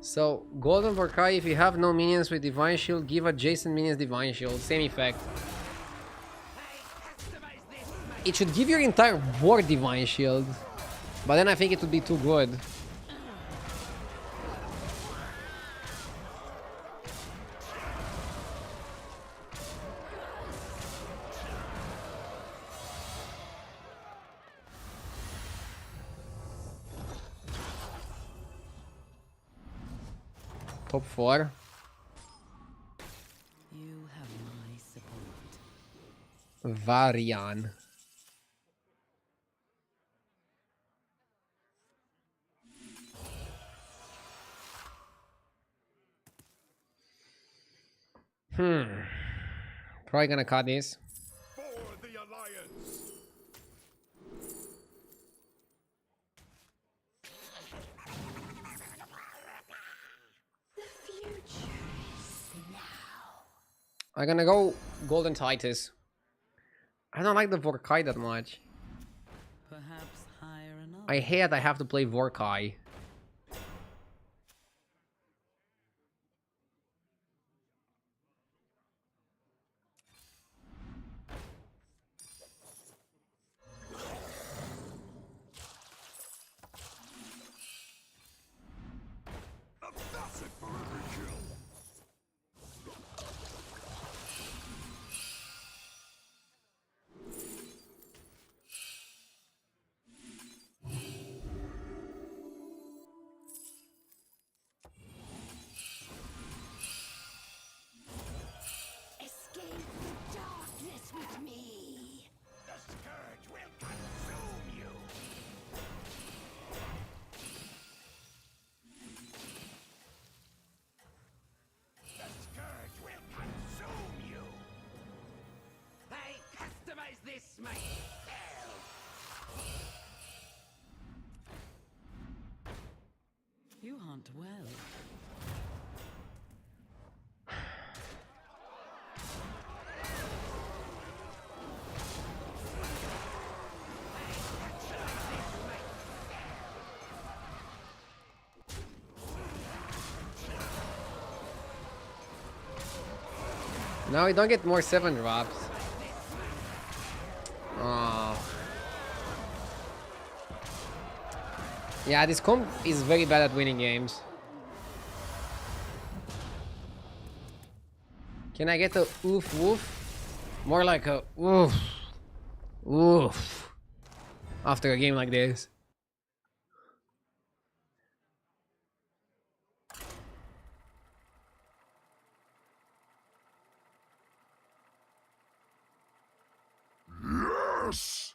So, Golden Vorkai, if you have no minions with Divine Shield, give adjacent minions Divine Shield. Same effect. It should give your entire board Divine Shield. But then I think it would be too good. Top 4. You have my support. Varian. Probably gonna cut this. For the Alliance. I'm gonna go Golden Titus. I don't like the Vorkai that much. Perhaps hire another. I hate I have to play Vorkai. That's it for every kill. Escape the darkness with me. The scourge will consume you. The scourge will consume you. I customize this myself. You hunt well. Now we don't get more 7 drops. Oh. Yeah, this comp is very bad at winning games. Can I get a oof woof? More like a oof. Oof. After a game like this. Yes!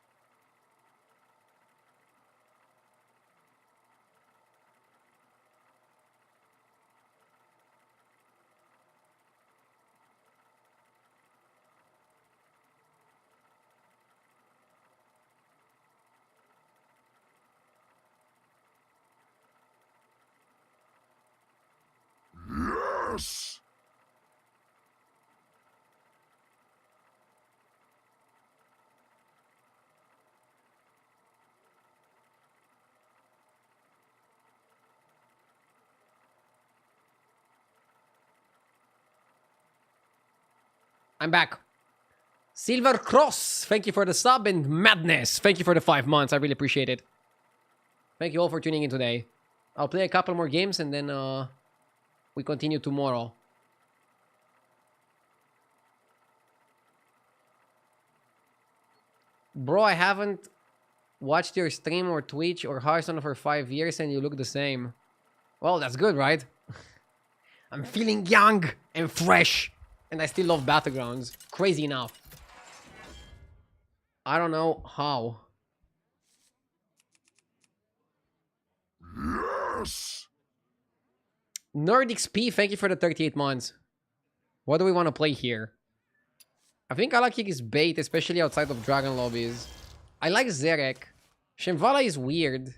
Yes! I'm back. Silver Cross, thank you for the sub, and Madness, thank you for the 5 months. I really appreciate it. Thank you all for tuning in today. I'll play a couple more games and then we continue tomorrow. Bro, I haven't watched your stream or Twitch or Hearthstone for 5 years and you look the same. Well, that's good, right? I'm feeling young and fresh. And I still love battlegrounds. Crazy enough. I don't know how. Yes! Nerd XP, thank you for the 38 months. What do we want to play here? I think Alakik is bait, especially outside of dragon lobbies. I like Zerek. Shemvala is weird.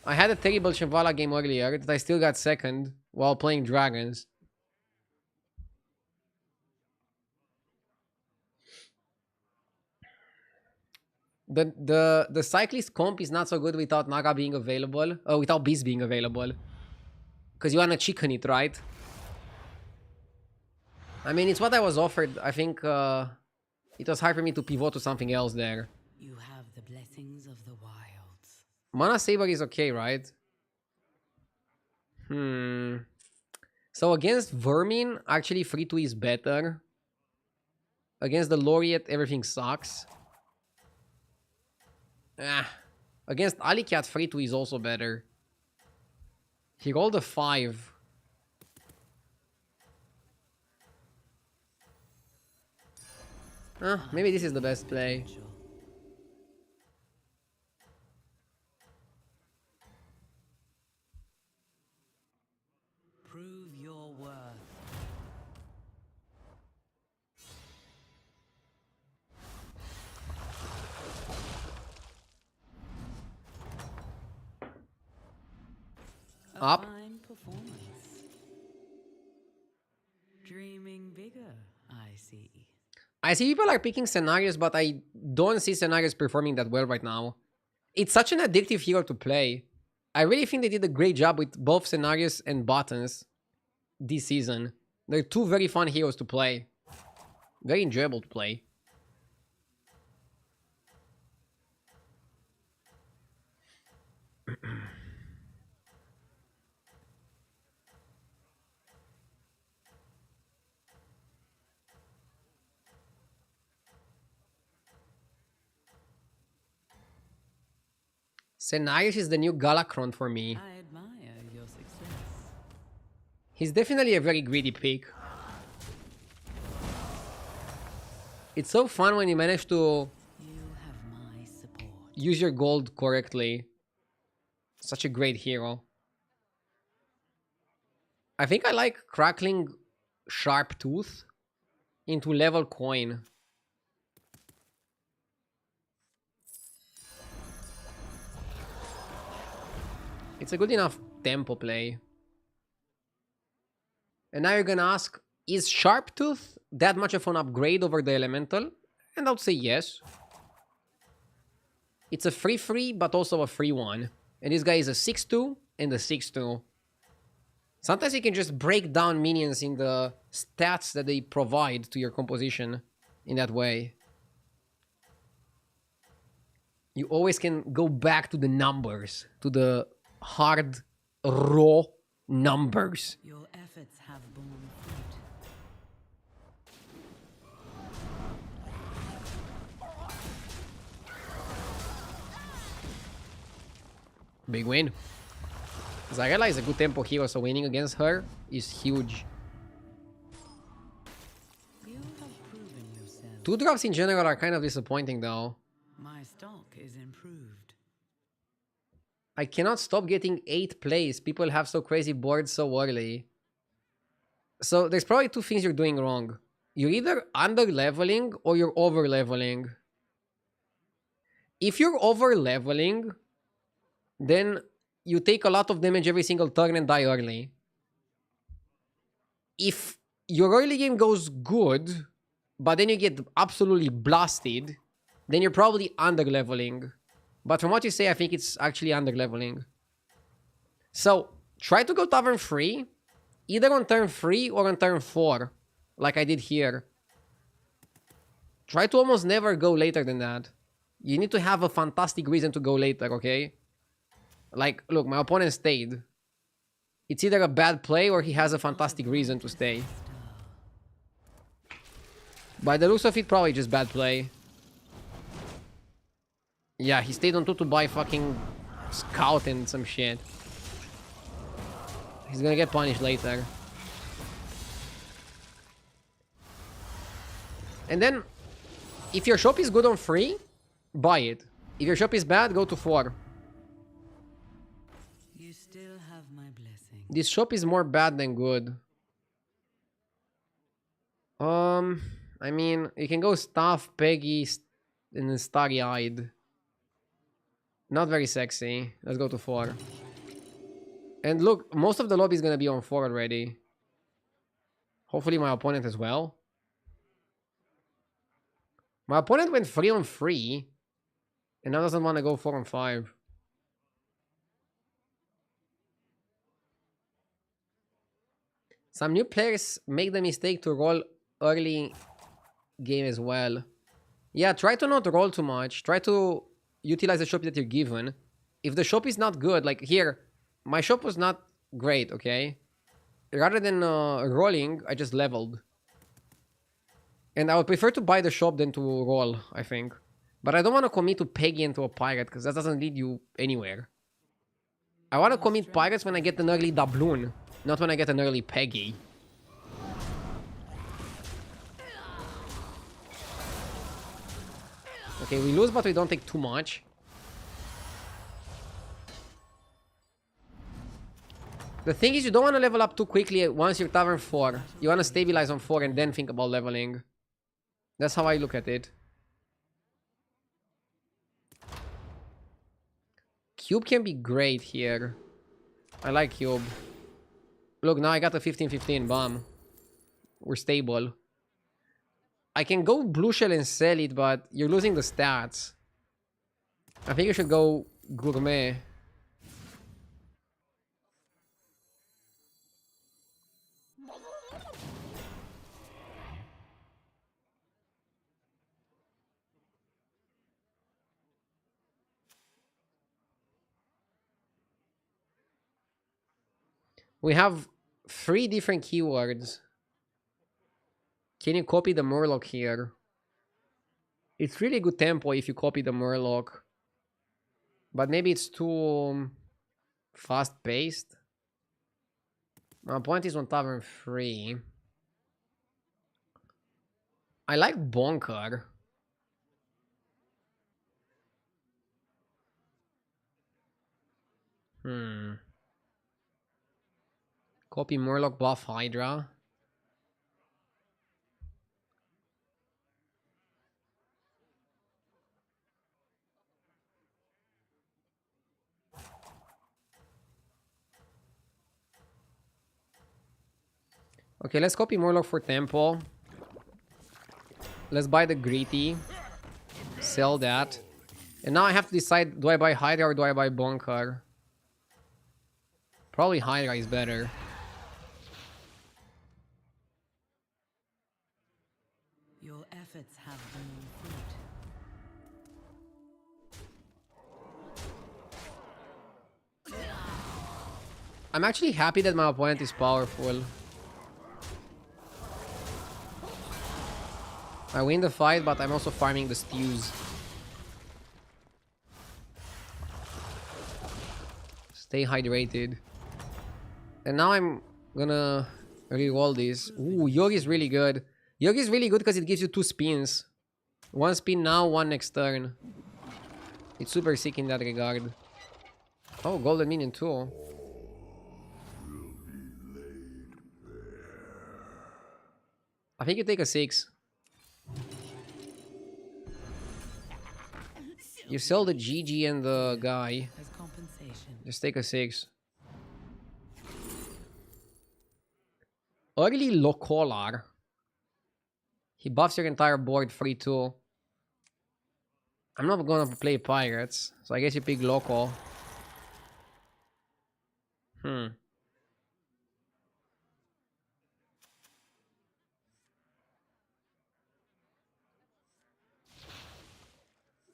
I had a terrible Shemvala game earlier that I still got second while playing dragons. The cyclist comp is not so good without Naga being available. Without Beast being available. Because you wanna chicken it, right? I mean, it's what I was offered. I think it was hard for me to pivot to something else there. You have the blessings of the wilds. Mana Saber is okay, right? So against Vermin, actually 3-2 is better. Against the Laureate, everything sucks. Against Alicat, 3-2 is also better. He rolled a 5. Maybe this is the best play. Prove your worth. Up. Fine performance. Dreaming bigger, I see. see. I see people are picking scenarios, but I don't see scenarios performing that well right now. It's such an addictive hero to play. I really think they did a great job with both scenarios and buttons this season. They're two very fun heroes to play. Very enjoyable to play. Scenarios is the new Galakron for me. I admire your success. He's definitely a very greedy pick. It's so fun when you manage to You have my support. use your gold correctly. Such a great hero. I think I like crackling Sharp Tooth into level coin. It's a good enough tempo play. And now you're gonna ask, is Sharp Tooth that much of an upgrade over the Elemental? And I'll say yes. It's a free, but also a free one. And this guy is a 6-2 and a 6-2. Sometimes you can just break down minions in the stats that they provide to your composition in that way. You always can go back to the numbers, to the hard, raw numbers. Your efforts have borne fruit. Big win. Zarela is a good tempo hero, so winning against her is huge. You have proven yourself. 2-drops in general are kind of disappointing though. My stock is improved. I cannot stop getting 8 plays. People have so crazy boards so early. So there's probably two things you're doing wrong. You're either under-leveling or you're over-leveling. If you're over-leveling, then you take a lot of damage every single turn and die early. If your early game goes good, but then you get absolutely blasted, then you're probably under-leveling. But from what you say, I think it's actually under-leveling. So, try to go Tavern 3, either on turn 3 or on turn 4, like I did here. Try to almost never go later than that. You need to have a fantastic reason to go later, okay? Like, look, my opponent stayed. It's either a bad play or he has a fantastic reason to stay. By the looks of it, probably just bad play. Yeah, he stayed on 2 to buy fucking Scout and some shit. He's gonna get punished later. And then, if your shop is good on 3, buy it. If your shop is bad, go to 4. You still have my blessing. This shop is more bad than good. I mean, you can go Staff, Peggy, and then Starry-Eyed. Not very sexy. Let's go to 4. And look, most of the lobby is gonna be on 4 already. Hopefully my opponent as well. My opponent went 3 on 3. And now doesn't want to go 4 on 5. Some new players make the mistake to roll early game as well. Yeah, try to not roll too much. Try to utilize the shop that you're given. If the shop is not good, like here, my shop was not great, okay? Rather than rolling, I just leveled. And I would prefer to buy the shop than to roll, I think. But I don't want to commit to Peggy into a pirate, because that doesn't lead you anywhere. I want to commit pirates when I get an early doubloon, not when I get an early Peggy. Okay, we lose, but we don't take too much. The thing is, you don't want to level up too quickly once you're Tavern 4. You want to stabilize on 4 and then think about leveling. That's how I look at it. Cube can be great here. I like Cube. Look, now I got a 15-15 bomb. We're stable. I can go blue shell and sell it, but you're losing the stats. I think you should go gourmet. We have 3 different keywords. Can you copy the Murloc here? It's really good tempo if you copy the Murloc. But maybe it's too fast-paced. My point is on Tavern 3. I like Bonker. Copy Murloc, buff Hydra. Okay, let's copy Murloc for tempo. Let's buy the Gritty. Sell that. And now I have to decide, do I buy Hydra or do I buy Bonker? Probably Hydra is better. Your efforts have borne fruit. I'm actually happy that my opponent is powerful. I win the fight, but I'm also farming the stews. Stay hydrated. And now I'm gonna reroll this. Ooh, Yogi is really good. Yogi is really good because it gives you 2 spins. 1 spin now, 1 next turn. It's super sick in that regard. Oh, golden minion too. I think you take a 6. You sell the GG and the guy. As compensation. Just take a 6. Early Locolar. He buffs your entire board free too. I'm not gonna play Pirates, so I guess you pick Loco.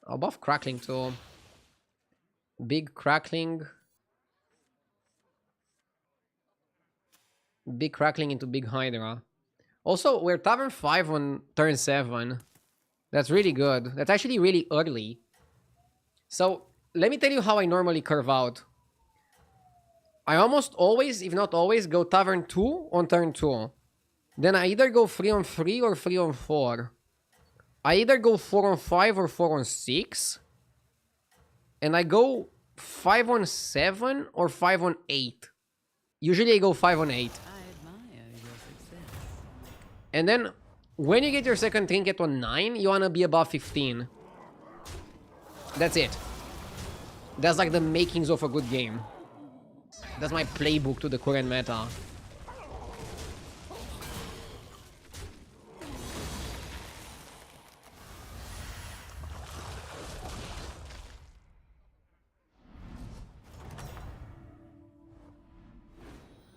I'll buff Crackling too. Big Crackling. Big Crackling into Big Hydra. Also, we're Tavern 5 on turn 7. That's really good. That's actually really early. So, let me tell you how I normally curve out. I almost always, if not always, go Tavern 2 on turn 2. Then I either go 3 on 3 or 3 on 4. I either go 4 on 5 or 4 on 6. And I go 5 on 7 or 5 on 8. Usually I go 5 on 8. I admire your success. And then, when you get your second trinket on 9, you wanna be above 15. That's it. That's like the makings of a good game. That's my playbook to the current meta.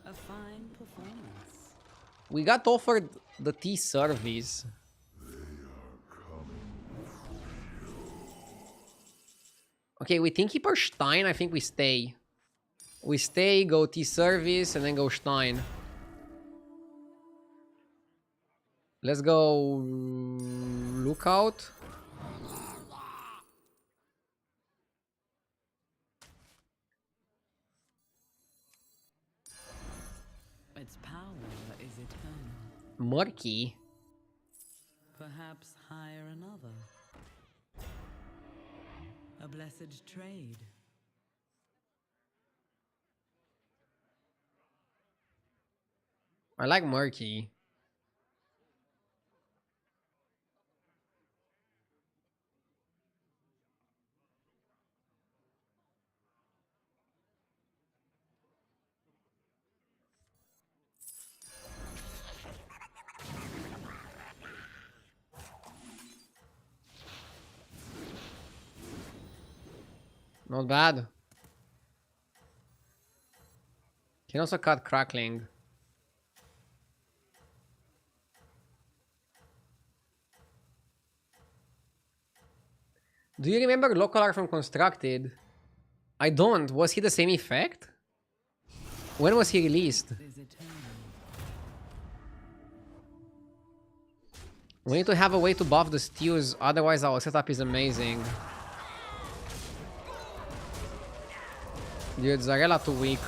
A fine performance. We got offered the tea service. Okay, we think keeper Stein. I think we stay. We stay, go tea service, and then go Stein. Let's go Lookout. Its power is eternal. Murky. Perhaps hire another. A blessed trade. I like Murky. Not bad. Can also cut crackling. Do you remember local art from Constructed? I don't. Was he the same effect? When was he released? Is eternal. We need to have a way to buff the stews, otherwise our setup is amazing. Dude, Zarella too weak.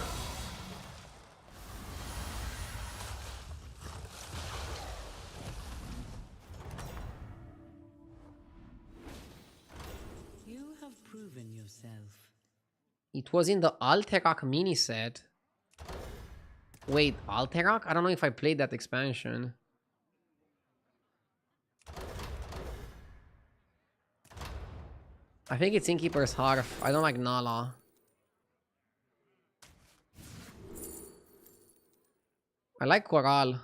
You have proven yourself. It was in the Alterac mini set. Wait, Alterac? I don't know if I played that expansion. I think it's Innkeeper's Hearth. I don't like Nala. I like Coral.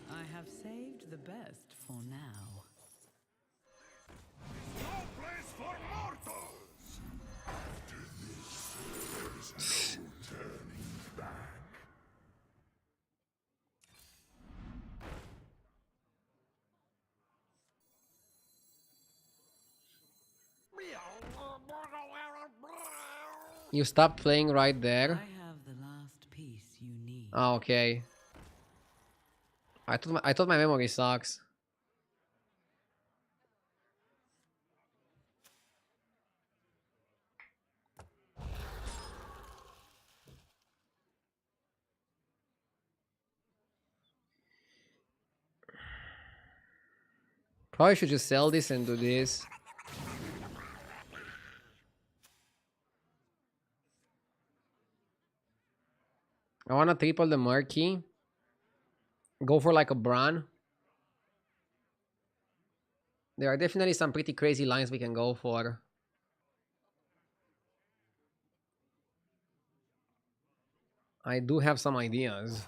I have saved the best for now. No place for mortals! After this, there is no turning back. You stopped playing right I there. have the last piece you need. Oh, okay. I thought my memory sucks. Probably should just sell this and do this. I wanna triple the Murky. Go for like a Bran. There are definitely some pretty crazy lines we can go for. I do have some ideas.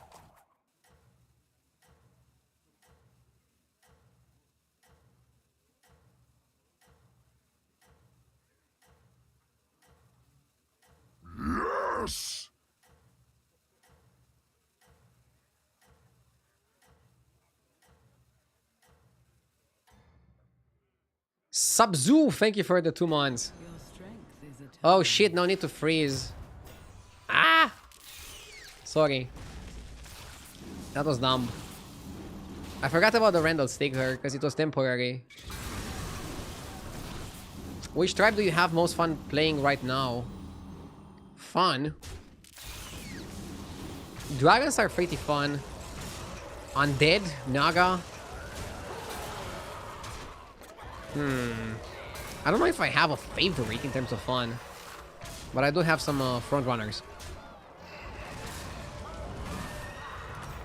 Yes! Subzoo, thank you for the 2 months. Your strength is eternal. Oh shit, no need to freeze. Ah! Sorry. That was dumb. I forgot about the Randall sticker because it was temporary. Which tribe do you have most fun playing right now? Fun? Dragons are pretty fun. Undead? Naga? I don't know if I have a favorite in terms of fun. But I do have some front runners.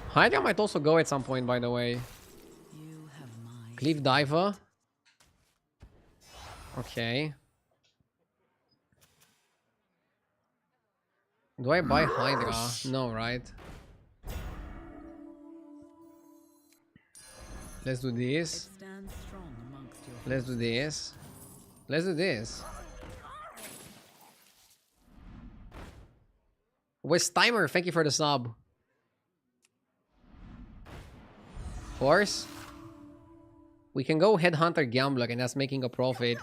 Hydra might also go at some point, by the way. You have mine. Cliff Diver. Okay. Do I buy Hydra? No, right? Let's do this. Stand strong amongst your Let's do this. Let's do this. West Timer, thank you for the sub. Horse. We can go Headhunter Gambler and that's making a profit.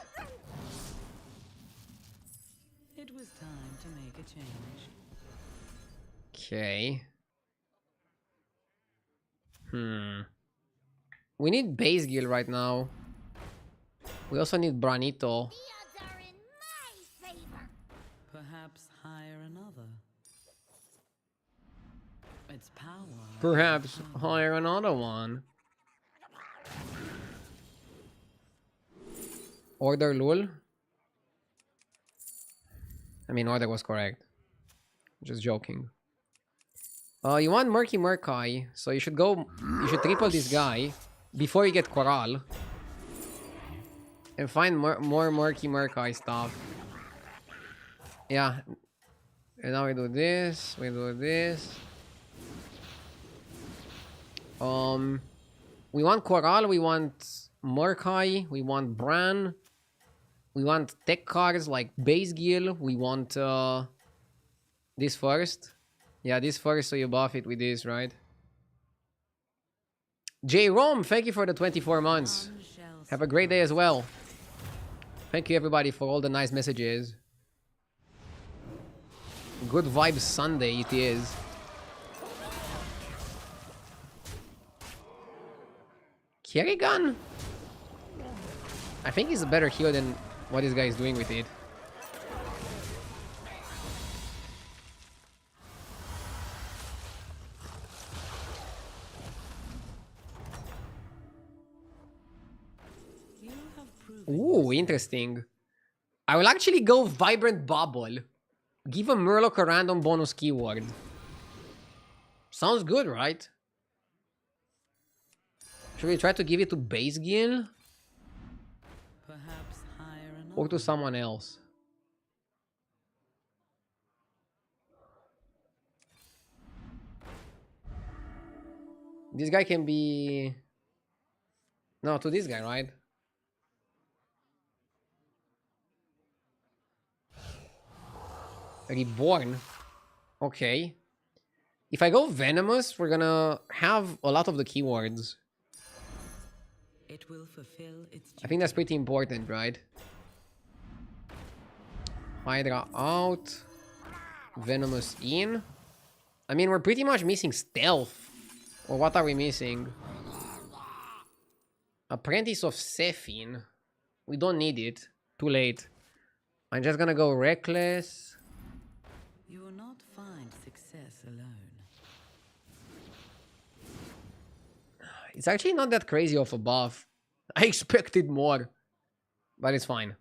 It was time to make a change. Okay. We need base gear right now. We also need Branito. The odds are in my favor. Perhaps hire another. Its power. Perhaps hire another one. Order Lul. I mean, order was correct. Just joking. You want Murky Murkai, so you should go. You should triple this guy before you get Coral. And find more Murky Murkai stuff. Yeah. And now we do this. We do this. We want Coral. We want Murkai. We want Bran. We want tech cards like Base Gil. We want this first. Yeah, this first, so you buff it with this, right? J. Rome, thank you for the 24 months. None shall Have a great day as well. Thank you, everybody, for all the nice messages. Good vibes Sunday it is. Kerrigan? I think he's a better hero than what this guy is doing with it. you have proven Ooh, interesting. I will actually go Vibrant Bubble. Give a Murloc a random bonus keyword. Sounds good, right? Should we try to give it to Base Gil? perhaps hire an Or to someone else? This guy can be... No, to this guy, right? Reborn. Okay. If I go Venomous, we're gonna have a lot of the keywords. It will fulfill its I think that's pretty important, right? Hydra out. Venomous in. I mean, we're pretty much missing Stealth. Or what are we missing? Apprentice of Sephine. We don't need it. Too late. I'm just gonna go Reckless. You will not find success alone. It's actually not that crazy of a buff. I expected more. But it's fine.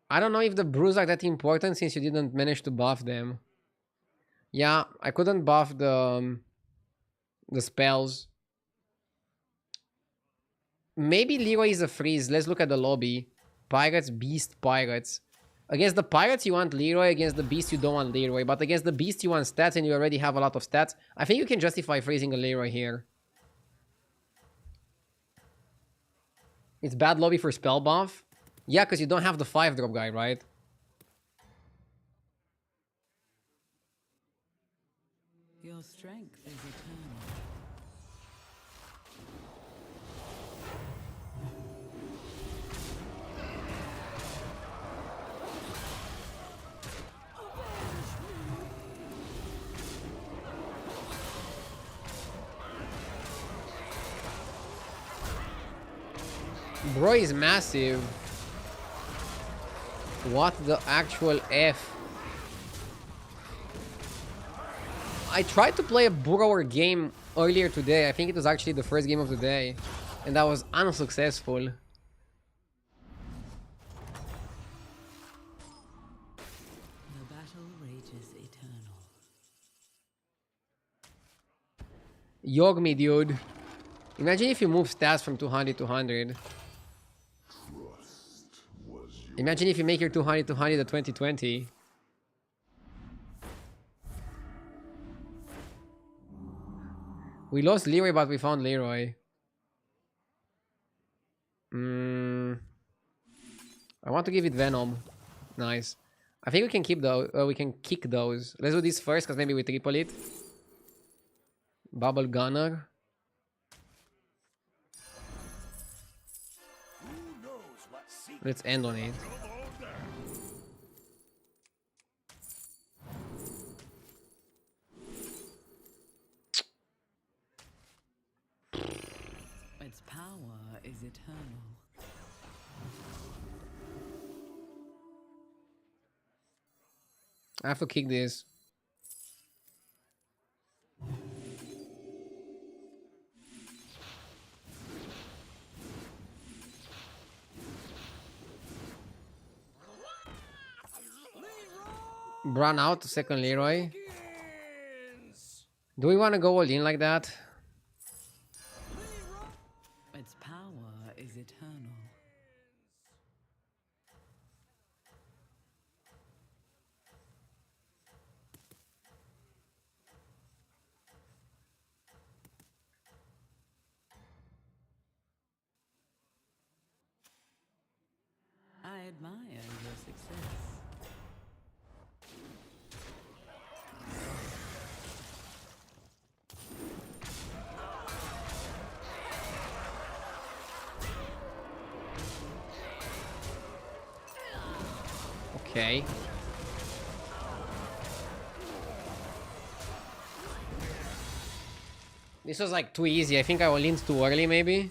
I don't know if the brews are that important since you didn't manage to buff them. Yeah, I couldn't buff the spells. Maybe Leroy is a freeze. Let's look at the lobby. Pirates, Beast, Pirates. Against the Pirates, you want Leroy. Against the Beast, you don't want Leroy. But against the Beast, you want stats, and you already have a lot of stats. I think you can justify freezing a Leroy here. It's bad lobby for spell buff. Yeah, because you don't have the 5-drop guy, right? Your strength is eternal. Bro is massive. What the actual F? I tried to play a Burrower game earlier today. I think it was actually the first game of the day. And that was unsuccessful. The battle rages eternal. Yog me, dude. Imagine if you move stats from 200 to 100. Imagine if you make your 200 to 100 at 2020. We lost Leroy, but we found Leroy. I want to give it Venom. Nice. I think we can keep those. We can kick those. Let's do this first, because maybe we triple it. Bubble Gunner. Who knows what secret Let's end on it. come on down? Its power is eternal. I have to kick this. Run out to second Leroy. Begins. Do we want to go all in like that? Its power is eternal. I admire your success. Okay. This was like too easy. I think I leaned too early, maybe.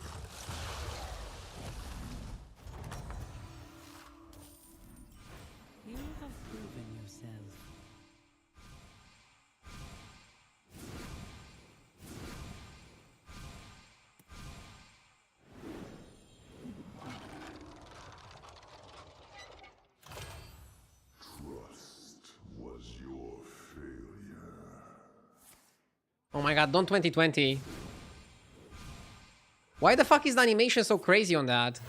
You have proven yourself. Trust was your failure. Oh my god, don't 2020. Why the fuck is the animation so crazy on that?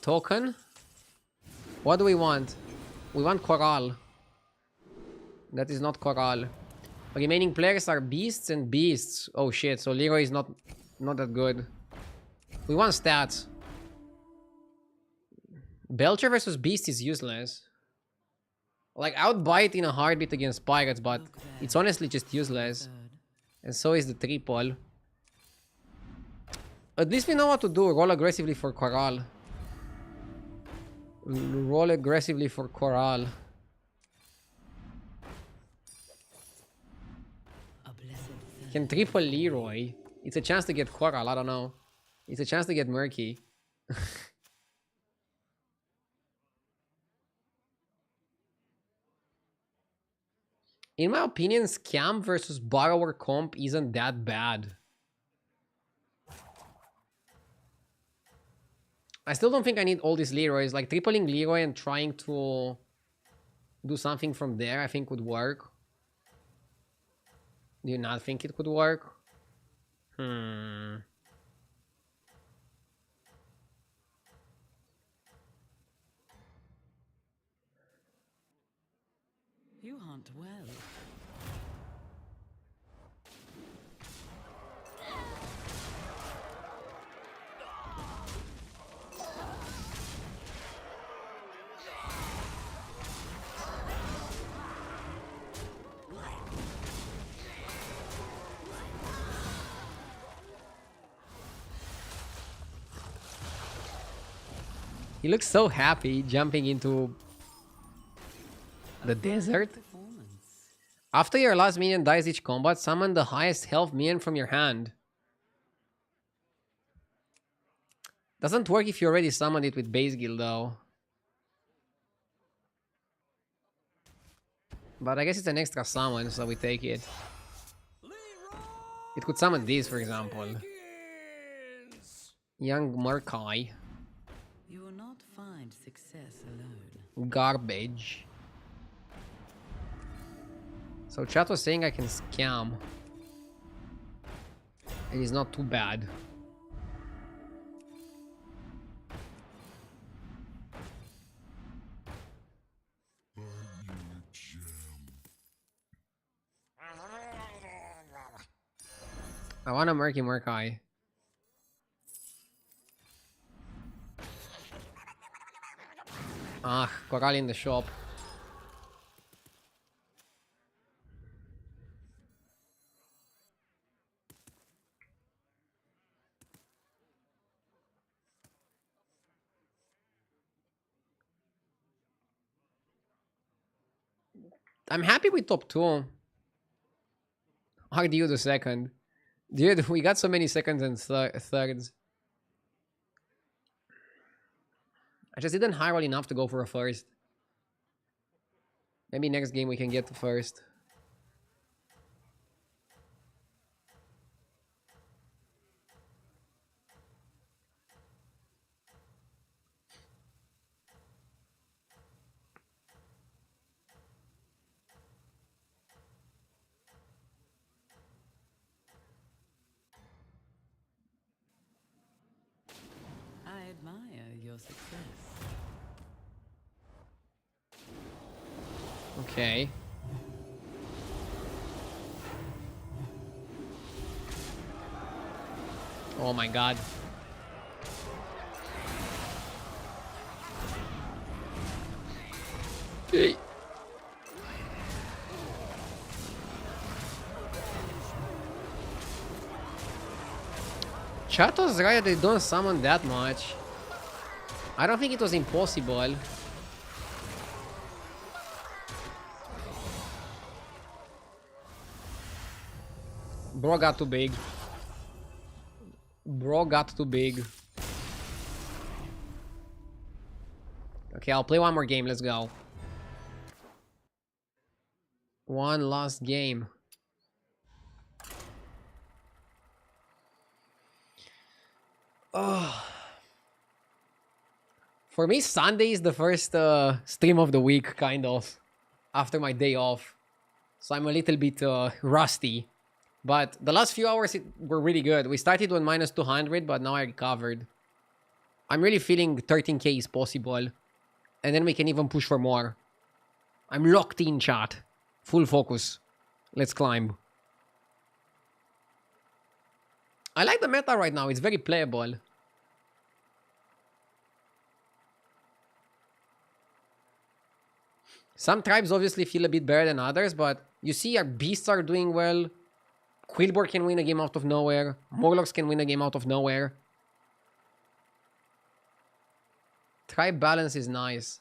Token? What do we want? We want Coral. That is not Coral. Remaining players are beasts and beasts. Oh shit, so Leroy is not that good. We want stats. Belcher versus Beast is useless. Like, I would buy it in a heartbeat against Pirates, but it's honestly just useless. Third. And so is the triple. At least we know what to do. Roll aggressively for Coral. Roll aggressively for Coral. A blessed third. Can triple Leroy. It's a chance to get Coral, I don't know. It's a chance to get Murky. In my opinion, Scam versus Borrower Comp isn't that bad. I still don't think I need all these Leroys. Like, tripling Leroy and trying to do something from there, I think would work. Do you not think it could work? You hunt well. He looks so happy jumping into the desert. Performance. After your last minion dies each combat, summon the highest health minion from your hand. Doesn't work if you already summoned it with base guild though. But I guess it's an extra summon, so we take it. It could summon this, for example. Begins. Young Murkai. You will not find success alone. Garbage. So chat was saying I can scam. It is not too bad. I want a Murky Murkai. Ah, Coral in the shop. I'm happy with top 2. How do you do second? Dude, we got so many seconds and thirds. I just didn't high roll enough to go for a first. Maybe next game we can get to first. your success. Okay. Oh my god. Hey. Chato's right, they don't summon that much. I don't think it was impossible. Bro got too big. Bro got too big. Okay, I'll play one more game. Let's go. One last game. Oh. For me, Sunday is the first stream of the week, kind of. After my day off. So I'm a little bit rusty. But the last few hours were really good. We started with minus 200, but now I recovered. I'm really feeling 13k is possible. And then we can even push for more. I'm locked in, chat. Full focus. Let's climb. I like the meta right now. It's very playable. Some tribes obviously feel a bit better than others, but you see our beasts are doing well. Quillbor can win a game out of nowhere. Morlocks can win a game out of nowhere. Tribe balance is nice.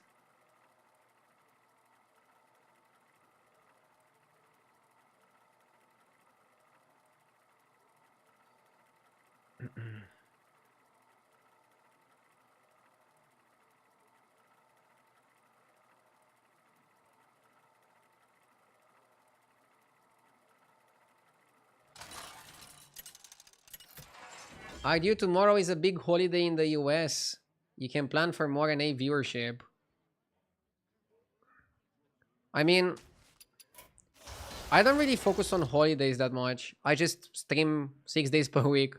Due tomorrow is a big holiday in the US. You can plan for more NA viewership. I mean, I don't really focus on holidays that much. I just stream 6 days per week.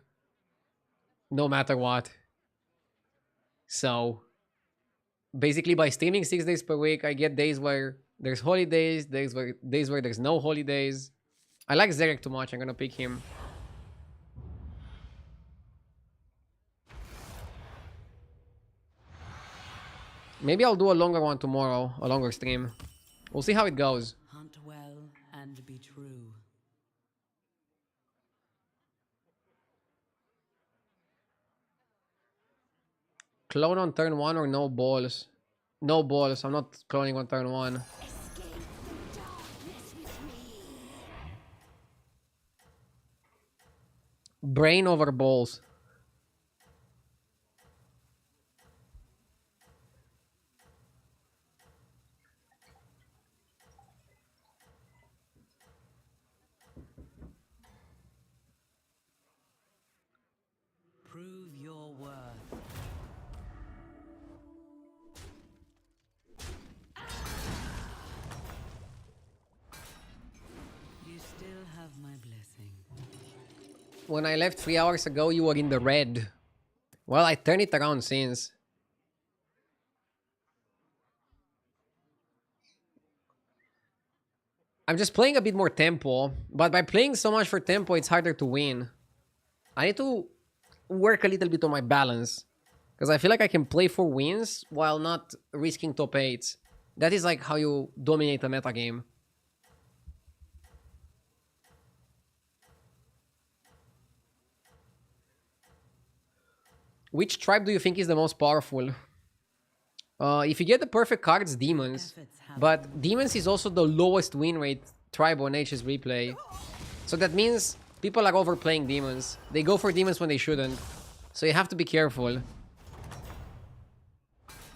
No matter what. So, basically by streaming 6 days per week, I get days where there's holidays, days where there's no holidays. I like Zerek too much. I'm gonna pick him. Maybe I'll do a longer one tomorrow, a longer stream. We'll see how it goes. Hunt well and be true. Clone on turn 1 or no balls? No balls. I'm not cloning on turn 1. Escape the darkness with me. Brain over balls. Prove your worth. You still have my blessing. When I left 3 hours ago, you were in the red. Well, I turned it around since. I'm just playing a bit more tempo, but by playing so much for tempo, it's harder to win. I need to work a little bit on my balance, because I feel like I can play for wins while not risking top 8s. That is like how you dominate a meta game. Which tribe do you think is the most powerful? If you get the perfect cards, demons. But demons is also the lowest win rate tribe on HS replay. So that means people are overplaying demons. They go for demons when they shouldn't. So you have to be careful.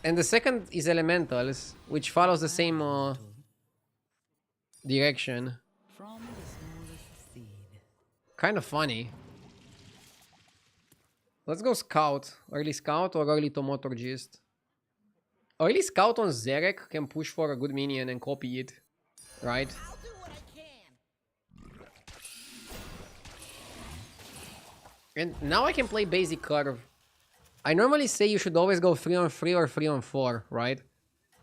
And the second is elementals, which follows the same direction. From the smallest seed. Kind of funny. Let's go scout. Early scout or early Tomotorgist. Early scout on Zerek can push for a good minion and copy it. Right? I'll do what I can. And now I can play basic curve. I normally say you should always go 3-on-3 or 3-on-4, right?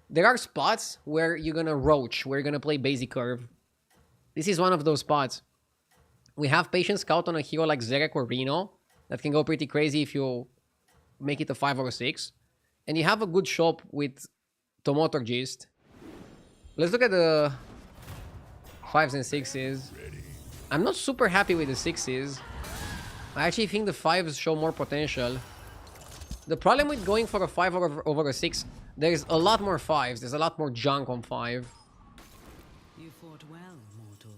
There are spots where you're gonna roach, where you're gonna play basic curve. This is one of those spots. We have Patient Scout on a hero like Zerek or Reno that can go pretty crazy if you make it a 5 or a 6. And you have a good shop with Tomotorgist. Let's look at the 5s and 6s. I'm not super happy with the 6s. I actually think the 5s show more potential. The problem with going for a 5 over a 6, there's a lot more 5s. There's a lot more junk on 5. You fought well, mortal.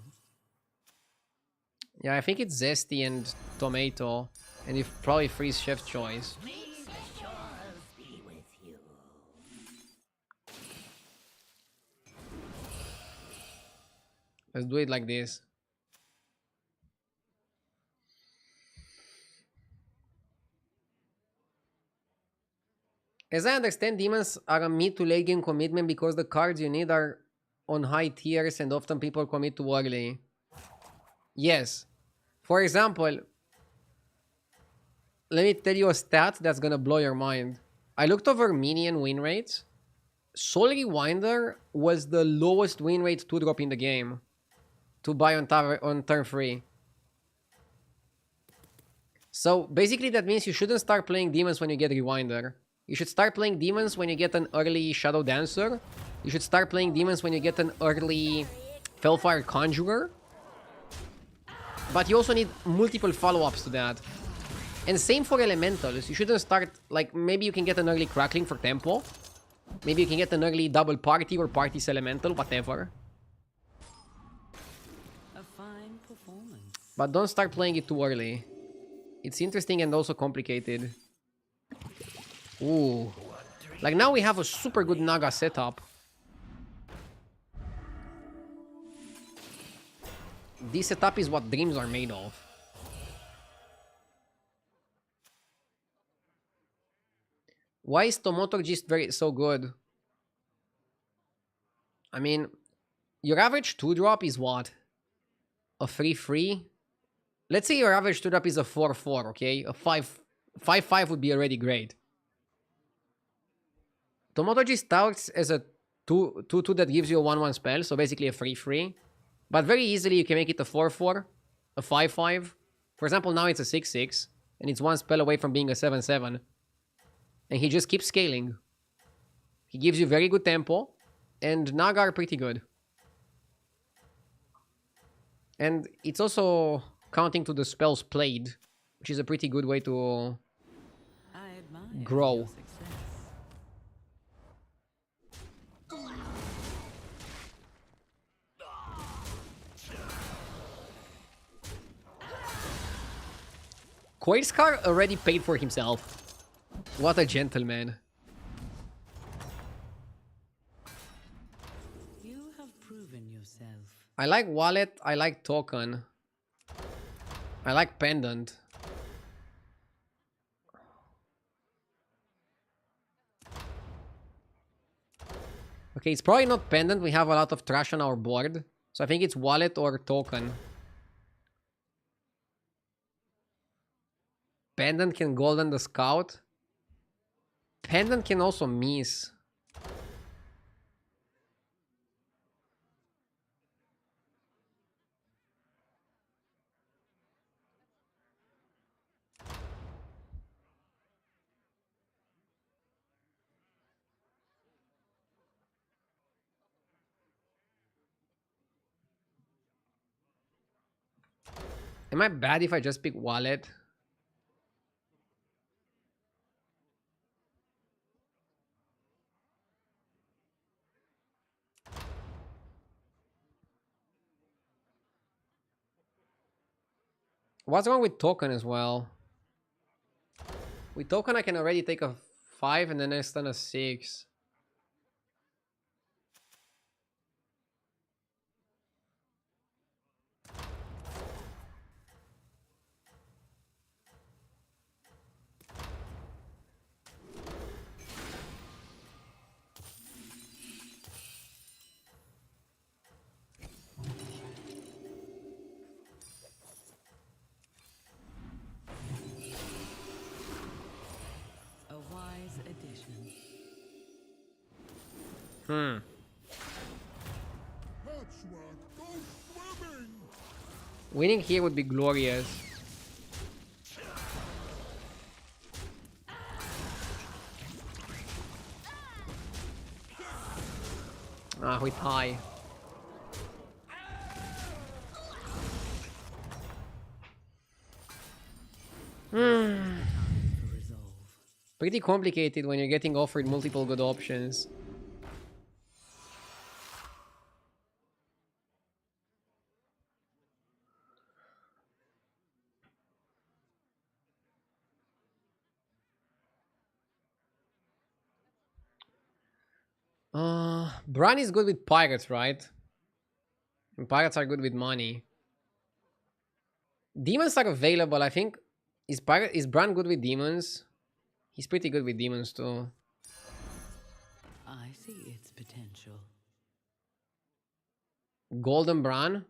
Yeah, I think it's Zesty and Tomato. And you probably freeze Chef's Choice. Let's do it like this. As I understand, demons are a mid to late game commitment because the cards you need are on high tiers and often people commit too early. Yes. For example, let me tell you a stat that's gonna blow your mind. I looked over minion win rates. Soul Rewinder was the lowest win rate 2-drop in the game to buy on turn 3. So basically that means you shouldn't start playing demons when you get Rewinder. You should start playing demons when you get an early Shadow Dancer. You should start playing demons when you get an early Fellfire Conjurer. But you also need multiple follow-ups to that. And same for Elementals. You shouldn't start, like, maybe you can get an early Crackling for Tempo. Maybe you can get an early Double Party or Party's Elemental, whatever. A fine performance. But don't start playing it too early. It's interesting and also complicated. Ooh. Like now we have a super good Naga setup. This setup is what dreams are made of. Why is Tomotorgist so good? I mean, your average 2-drop is what? A 3-3? Let's say your average 2-drop is a 4-4, okay? A 5-5 would be already great. Tomotoji starts as a 2-2 that gives you a 1-1 spell, so basically a 3-3. But very easily you can make it a 4-4, a 5-5. For example, now it's a 6-6, and it's one spell away from being a 7-7. And he just keeps scaling. He gives you very good tempo, and Naga are pretty good. And it's also counting to the spells played, which is a pretty good way to I admire grow. your success. Quailscar already paid for himself. What a gentleman. You have proven yourself. I like Wallet, I like Token. I like Pendant. Okay, it's probably not Pendant. We have a lot of trash on our board. So I think it's Wallet or Token. Pendant can golden the Scout. Pendant can also miss. Am I bad if I just pick Wallet? What's wrong with Token as well? With Token I can already take a 5 and then I stun a 6. Hmm. Patchwork, go swimming! Winning here would be glorious. Ah, we tie. Pretty complicated when you're getting offered multiple good options. Bran is good with pirates, right? And pirates are good with money. Demons are available, I think. Is Bran good with demons? He's pretty good with demons too. I see its potential. Golden Bran?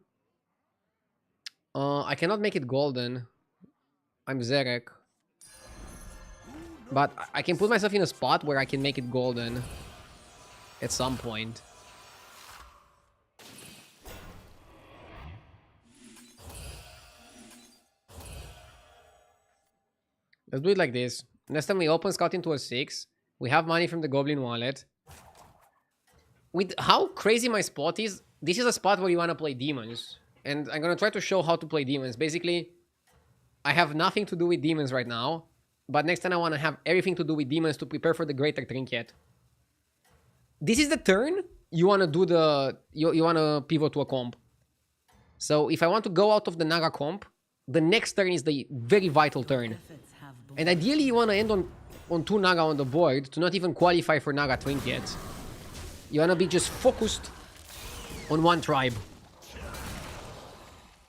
I cannot make it golden. I'm Zerek. But I can put myself in a spot where I can make it golden. At some point. Let's do it like this. Next time we open Scout into a 6. We have money from the Goblin Wallet. With how crazy my spot is, this is a spot where you want to play demons. And I'm going to try to show how to play demons. Basically, I have nothing to do with demons right now. But next time I want to have everything to do with demons to prepare for the greater Trinket. This is the turn you want to do the... You want to pivot to a comp. So if I want to go out of the Naga comp, the next turn is the very vital turn. And ideally you want to end on 2 Naga on the board to not even qualify for Naga Trinkets. You want to be just focused on one tribe.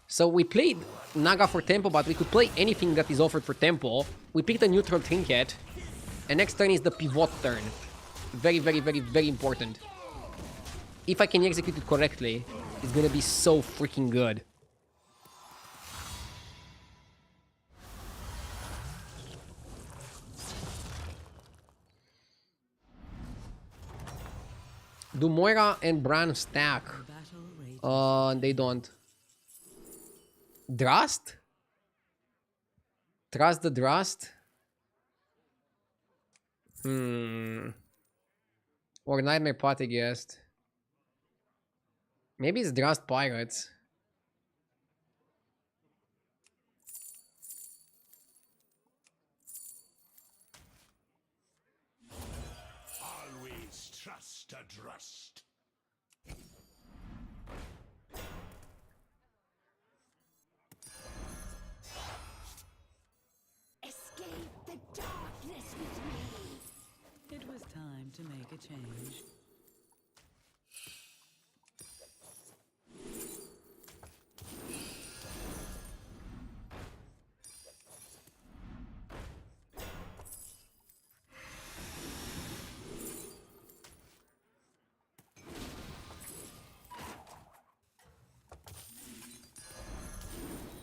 So we played Naga for tempo, but we could play anything that is offered for tempo. We picked a neutral Trinket. And next turn is the pivot turn. Very, very, very, very important. If I can execute it correctly, it's gonna be so freaking good. Do Moira and Bran stack? They don't. Drast? Trust the Drast? Or Nightmare Party Guest. Maybe it's Drast Pirates. Always trust a trust. Escape the darkness with me. It was time to make a change.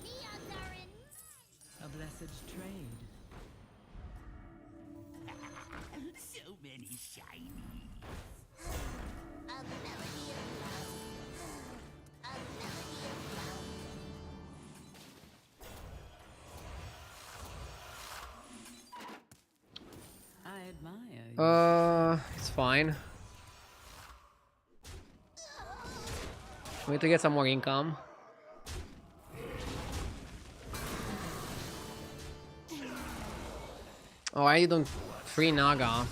Neons are in A blessed trade. So many shinies. a melody of love. A melody of love. I admire you. It's fine. We need to get some more income. Oh, I don't free Naga.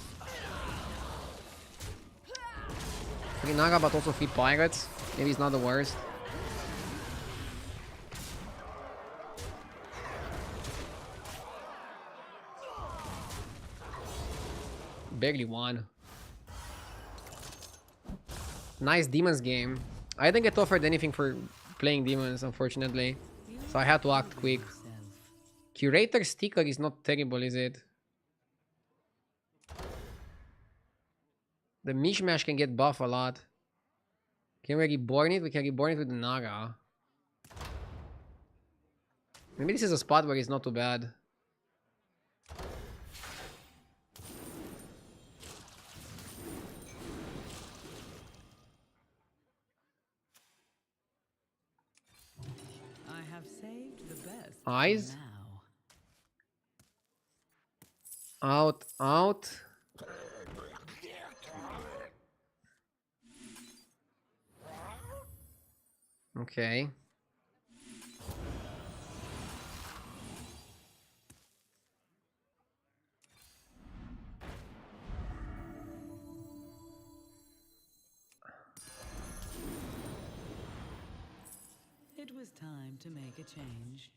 Free Naga, but also free pirates. Maybe it's not the worst. Barely won. Nice demons game. I didn't get offered anything for playing demons, unfortunately. So I had to act quick. Curator sticker is not terrible, is it? The mishmash can get buff a lot. Can we reborn it? We can reborn it with the Naga. Maybe this is a spot where it's not too bad. have saved the best for Eyes? now. Out, out. Okay. It was time to make a change.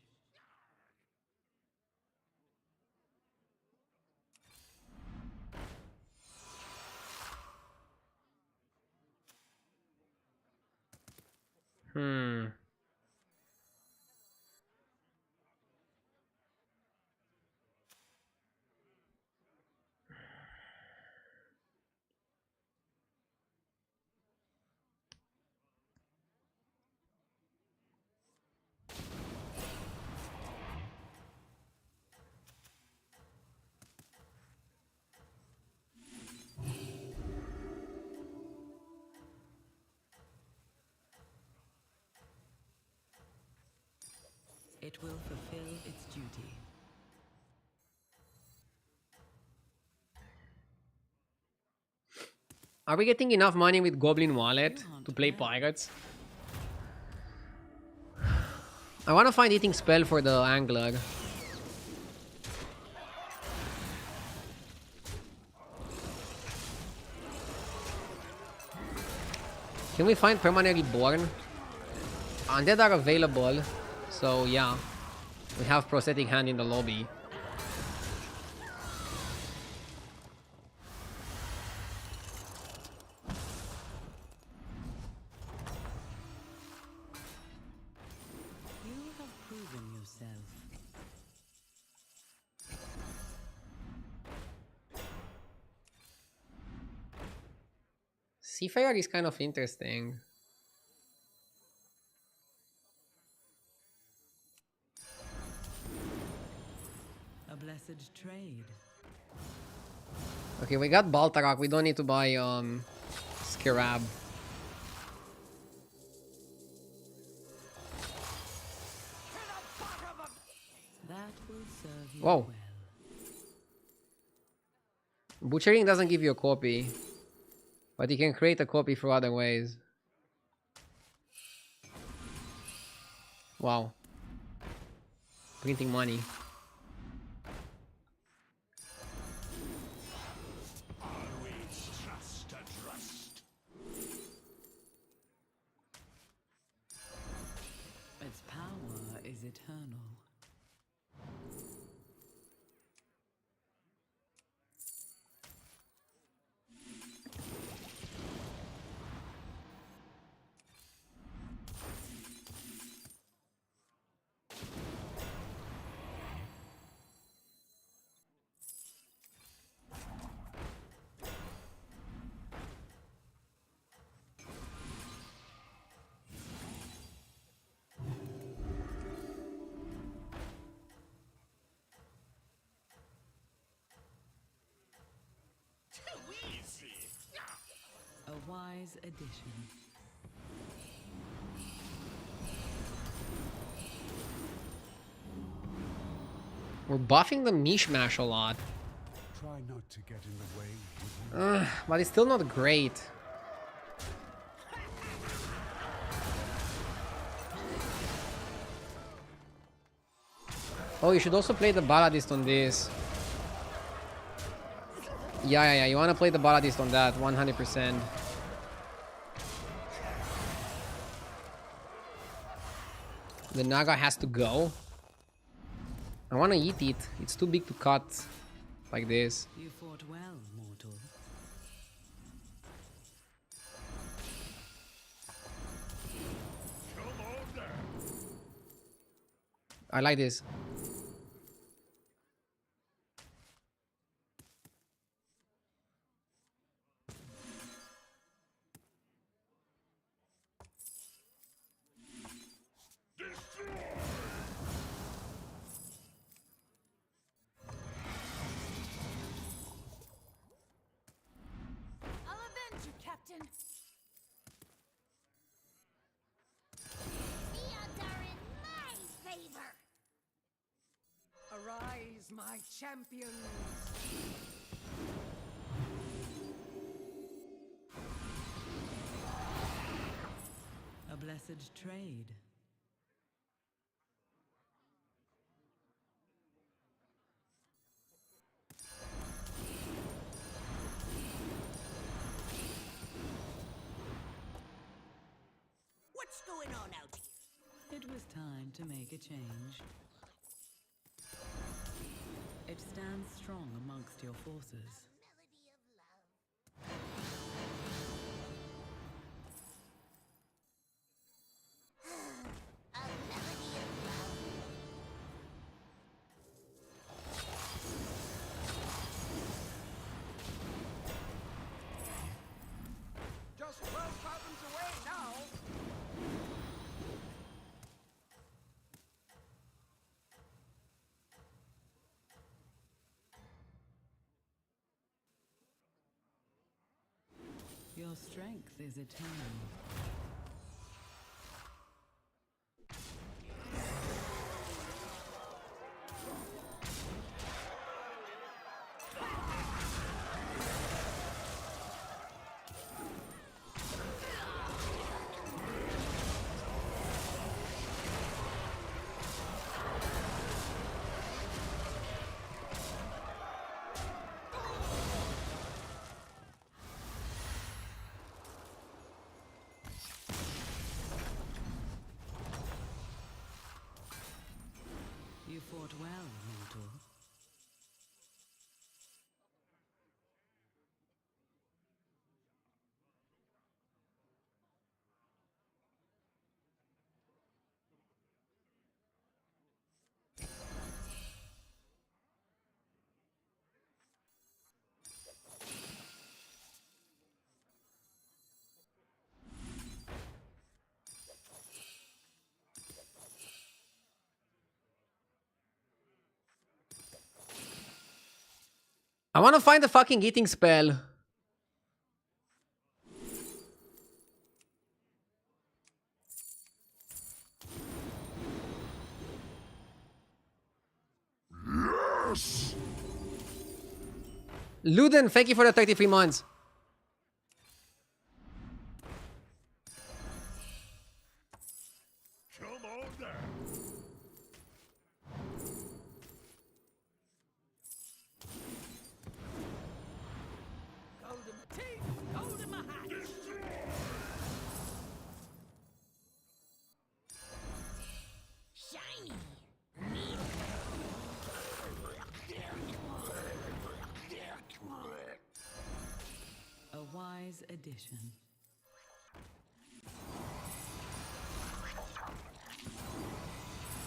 Hmm. It will fulfill its duty. Are we getting enough money with Goblin Wallet You aren't to play bad. pirates? I want to find Eating Spell for the Angler. Can we find Permanently Born? Undead are available, so yeah. We have Prosthetic Hand in the lobby. You have proven yourself. Seafarer is kind of interesting. A blessed trade. Okay, we got Baltarok. We don't need to buy Scarab. That will serve you Whoa. well. Butchering doesn't give you a copy, but you can create a copy through other ways. Wow. Printing money. Always trust and trust. Its power is eternal. Too easy. A wise addition. We're buffing the Mishmash a lot. Try not to get in the way, would you? But it's still not great. Oh, you should also play the Baladist on this. Yeah. You want to play the Baladist on that, 100%. The Naga has to go. I want to eat it. It's too big to cut like this. You fought well, mortal. Come on there. I like this. I'll avenge you, Captain. The odds are in my Praise my champions. A blessed trade. What's going on out here? It was time to make a change. It stands strong amongst your forces. Melody of love. A melody of love. Just 12 fathoms away now. Your strength is eternal. You fought well, mortal. I want to find the fucking eating spell. Yes! Luden, thank you for the 33 months. Come on down. Gold in my teeth, gold in my hat. Shiny. A wise addition.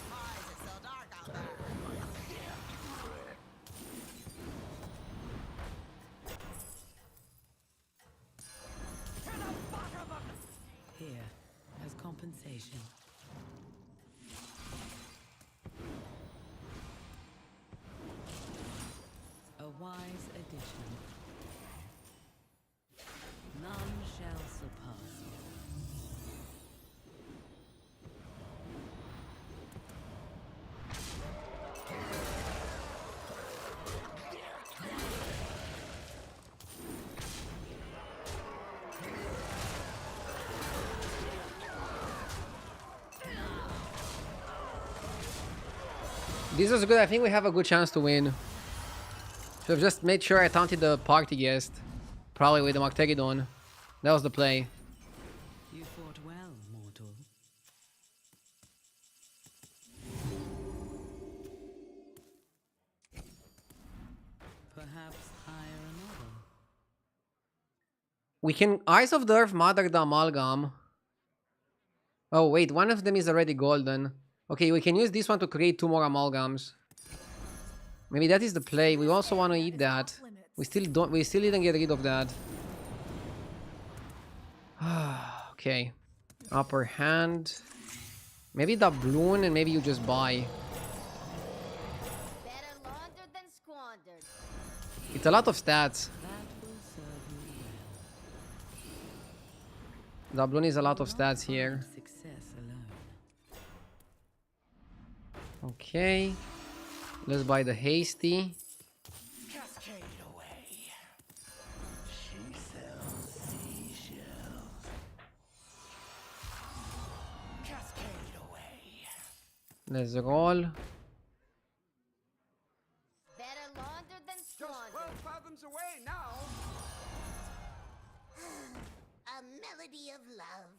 Why is it so dark out there? Here, as compensation. A wise addition. None shall surpass you. This is good. I think we have a good chance to win. Should have just made sure I taunted the party guest. Probably with the Magteridon. That was the play. You fought well, mortal. Perhaps hire another. We can Eyes of the Earth Mother the Amalgam. Oh wait, one of them is already golden. Okay, we can use this one to create 2 more amalgams. Maybe that is the play. We also want to eat that. We still didn't get rid of that. Okay. Upper hand. Maybe the balloon and maybe you just buy. Better laundered than squandered. It's a lot of stats. That will serve you well. The balloon is a lot of Not stats here. find success alone. Okay. Let's buy the hasty. Cascade away. She sells seashells. Cascade away. Let's roll. Better launder than Just squander. 12 fathoms away now. A melody of love.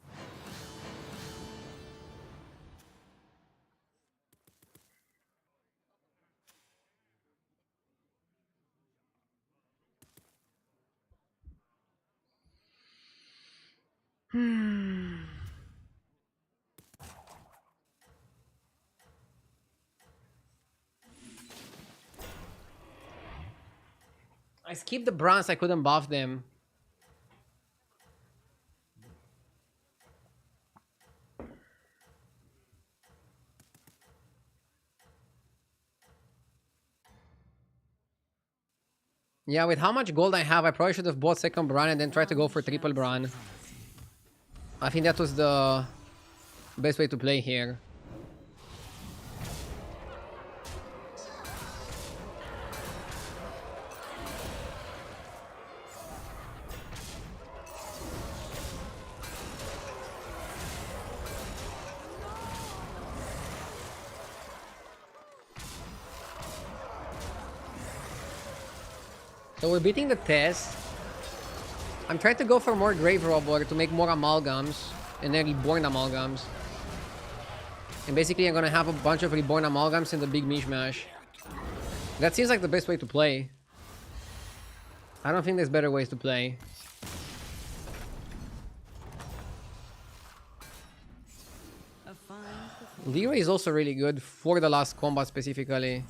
I skipped the bronze, I couldn't buff them. Yeah, with how much gold I have, I probably should have bought second bronze and then tried to go for triple bronze. I think that was the best way to play here. So we're beating the test. I'm trying to go for more grave robber to make more amalgams and then reborn amalgams. And basically I'm gonna have a bunch of reborn amalgams in the big mishmash. That seems like the best way to play. I don't think there's better ways to play. A fine performance. Leroy is also really good for the last combat specifically.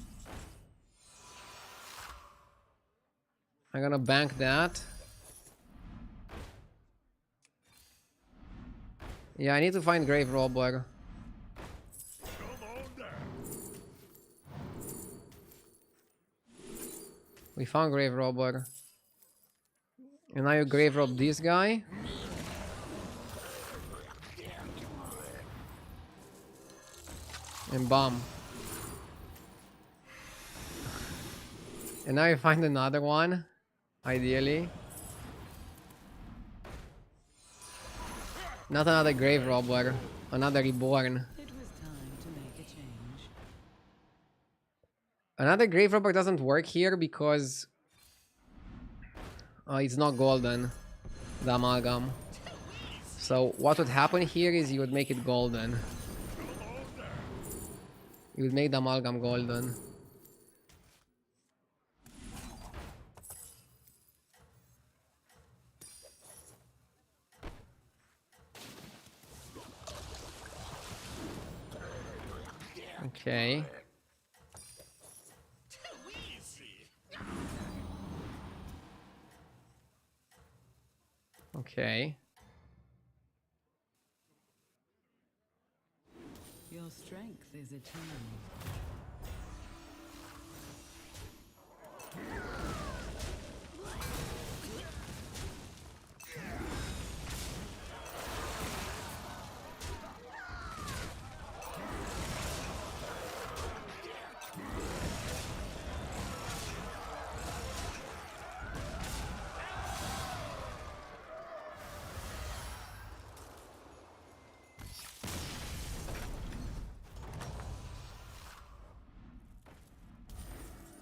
I'm gonna bank that. Yeah, I need to find grave robber. Come on down. We found grave robber. And now you grave rob this guy. And bomb. And now you find another one. Ideally. Not another grave robber. Another reborn. It was time to make a change. Another grave robber doesn't work here because it's not golden, the amalgam. So what would happen here is you would make it golden. You would make the amalgam golden. Okay. Okay. Your strength is eternal.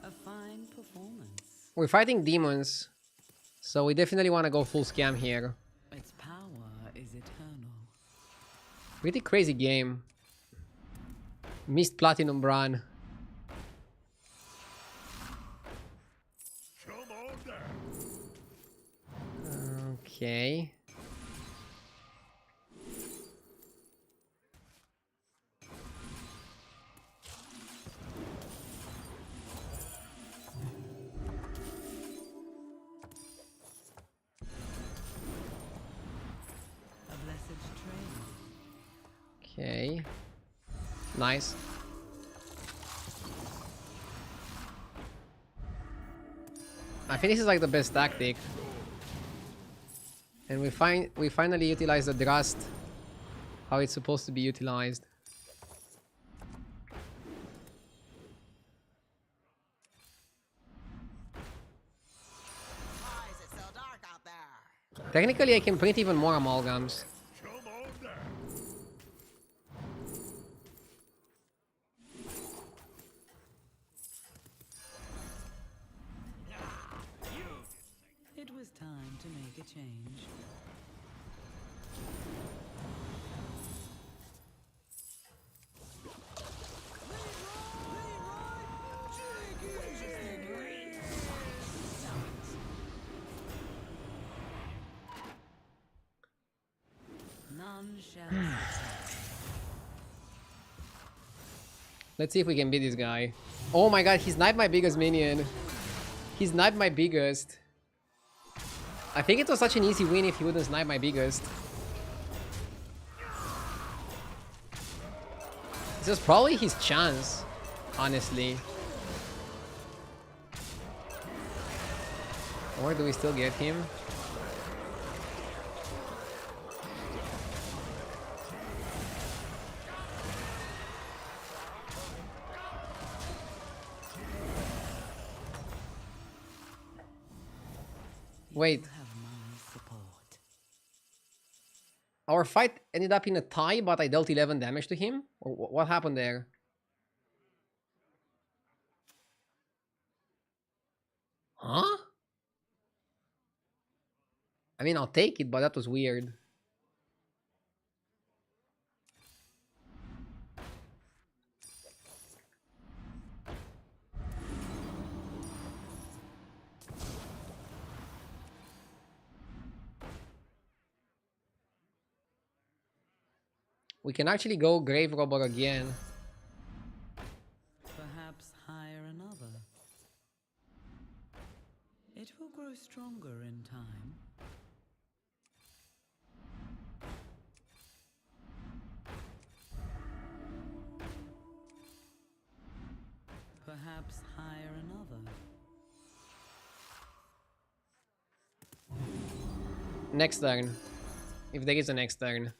A fine performance. We're fighting demons, so we definitely want to go full scam here. Its power is eternal. Pretty crazy game. Missed Platinum Bran. Come on down. Okay. A blessed trail. Okay. Nice. I think this is like the best tactic. And we finally utilize the Drast how it's supposed to be utilized. Technically, I can print even more amalgams. Come on down. It was time to make a change. None shall. Let's see if we can beat this guy. Oh my god, he sniped my biggest minion. He sniped my biggest. I think it was such an easy win if he wouldn't snipe my biggest. This was probably his chance, honestly. Or do we still get him? Wait. You have my support. Our fight ended up in a tie, but I dealt 11 damage to him? Or what happened there? Huh? I mean, I'll take it, but that was weird. We can actually go Grave Robber again. Perhaps hire another. It will grow stronger in time. Perhaps hire another. Next turn. If there is a next turn.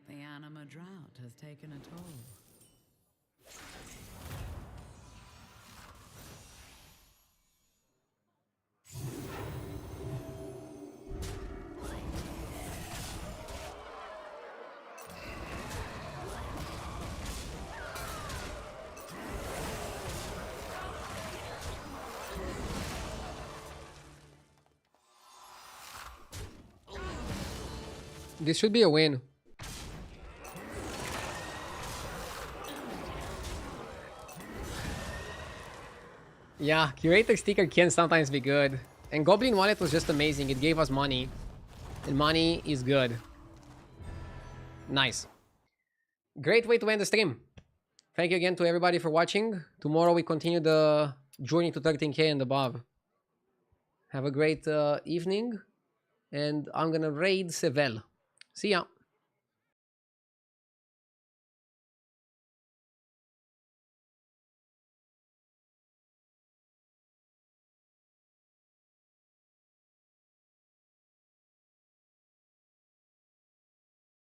The anima drought has taken a toll. This should be a win. Yeah, Curator Sticker can sometimes be good. And Goblin Wallet was just amazing. It gave us money. And money is good. Nice. Great way to end the stream. Thank you again to everybody for watching. Tomorrow we continue the journey to 13k and above. Have a great evening. And I'm gonna raid Sevel. See ya.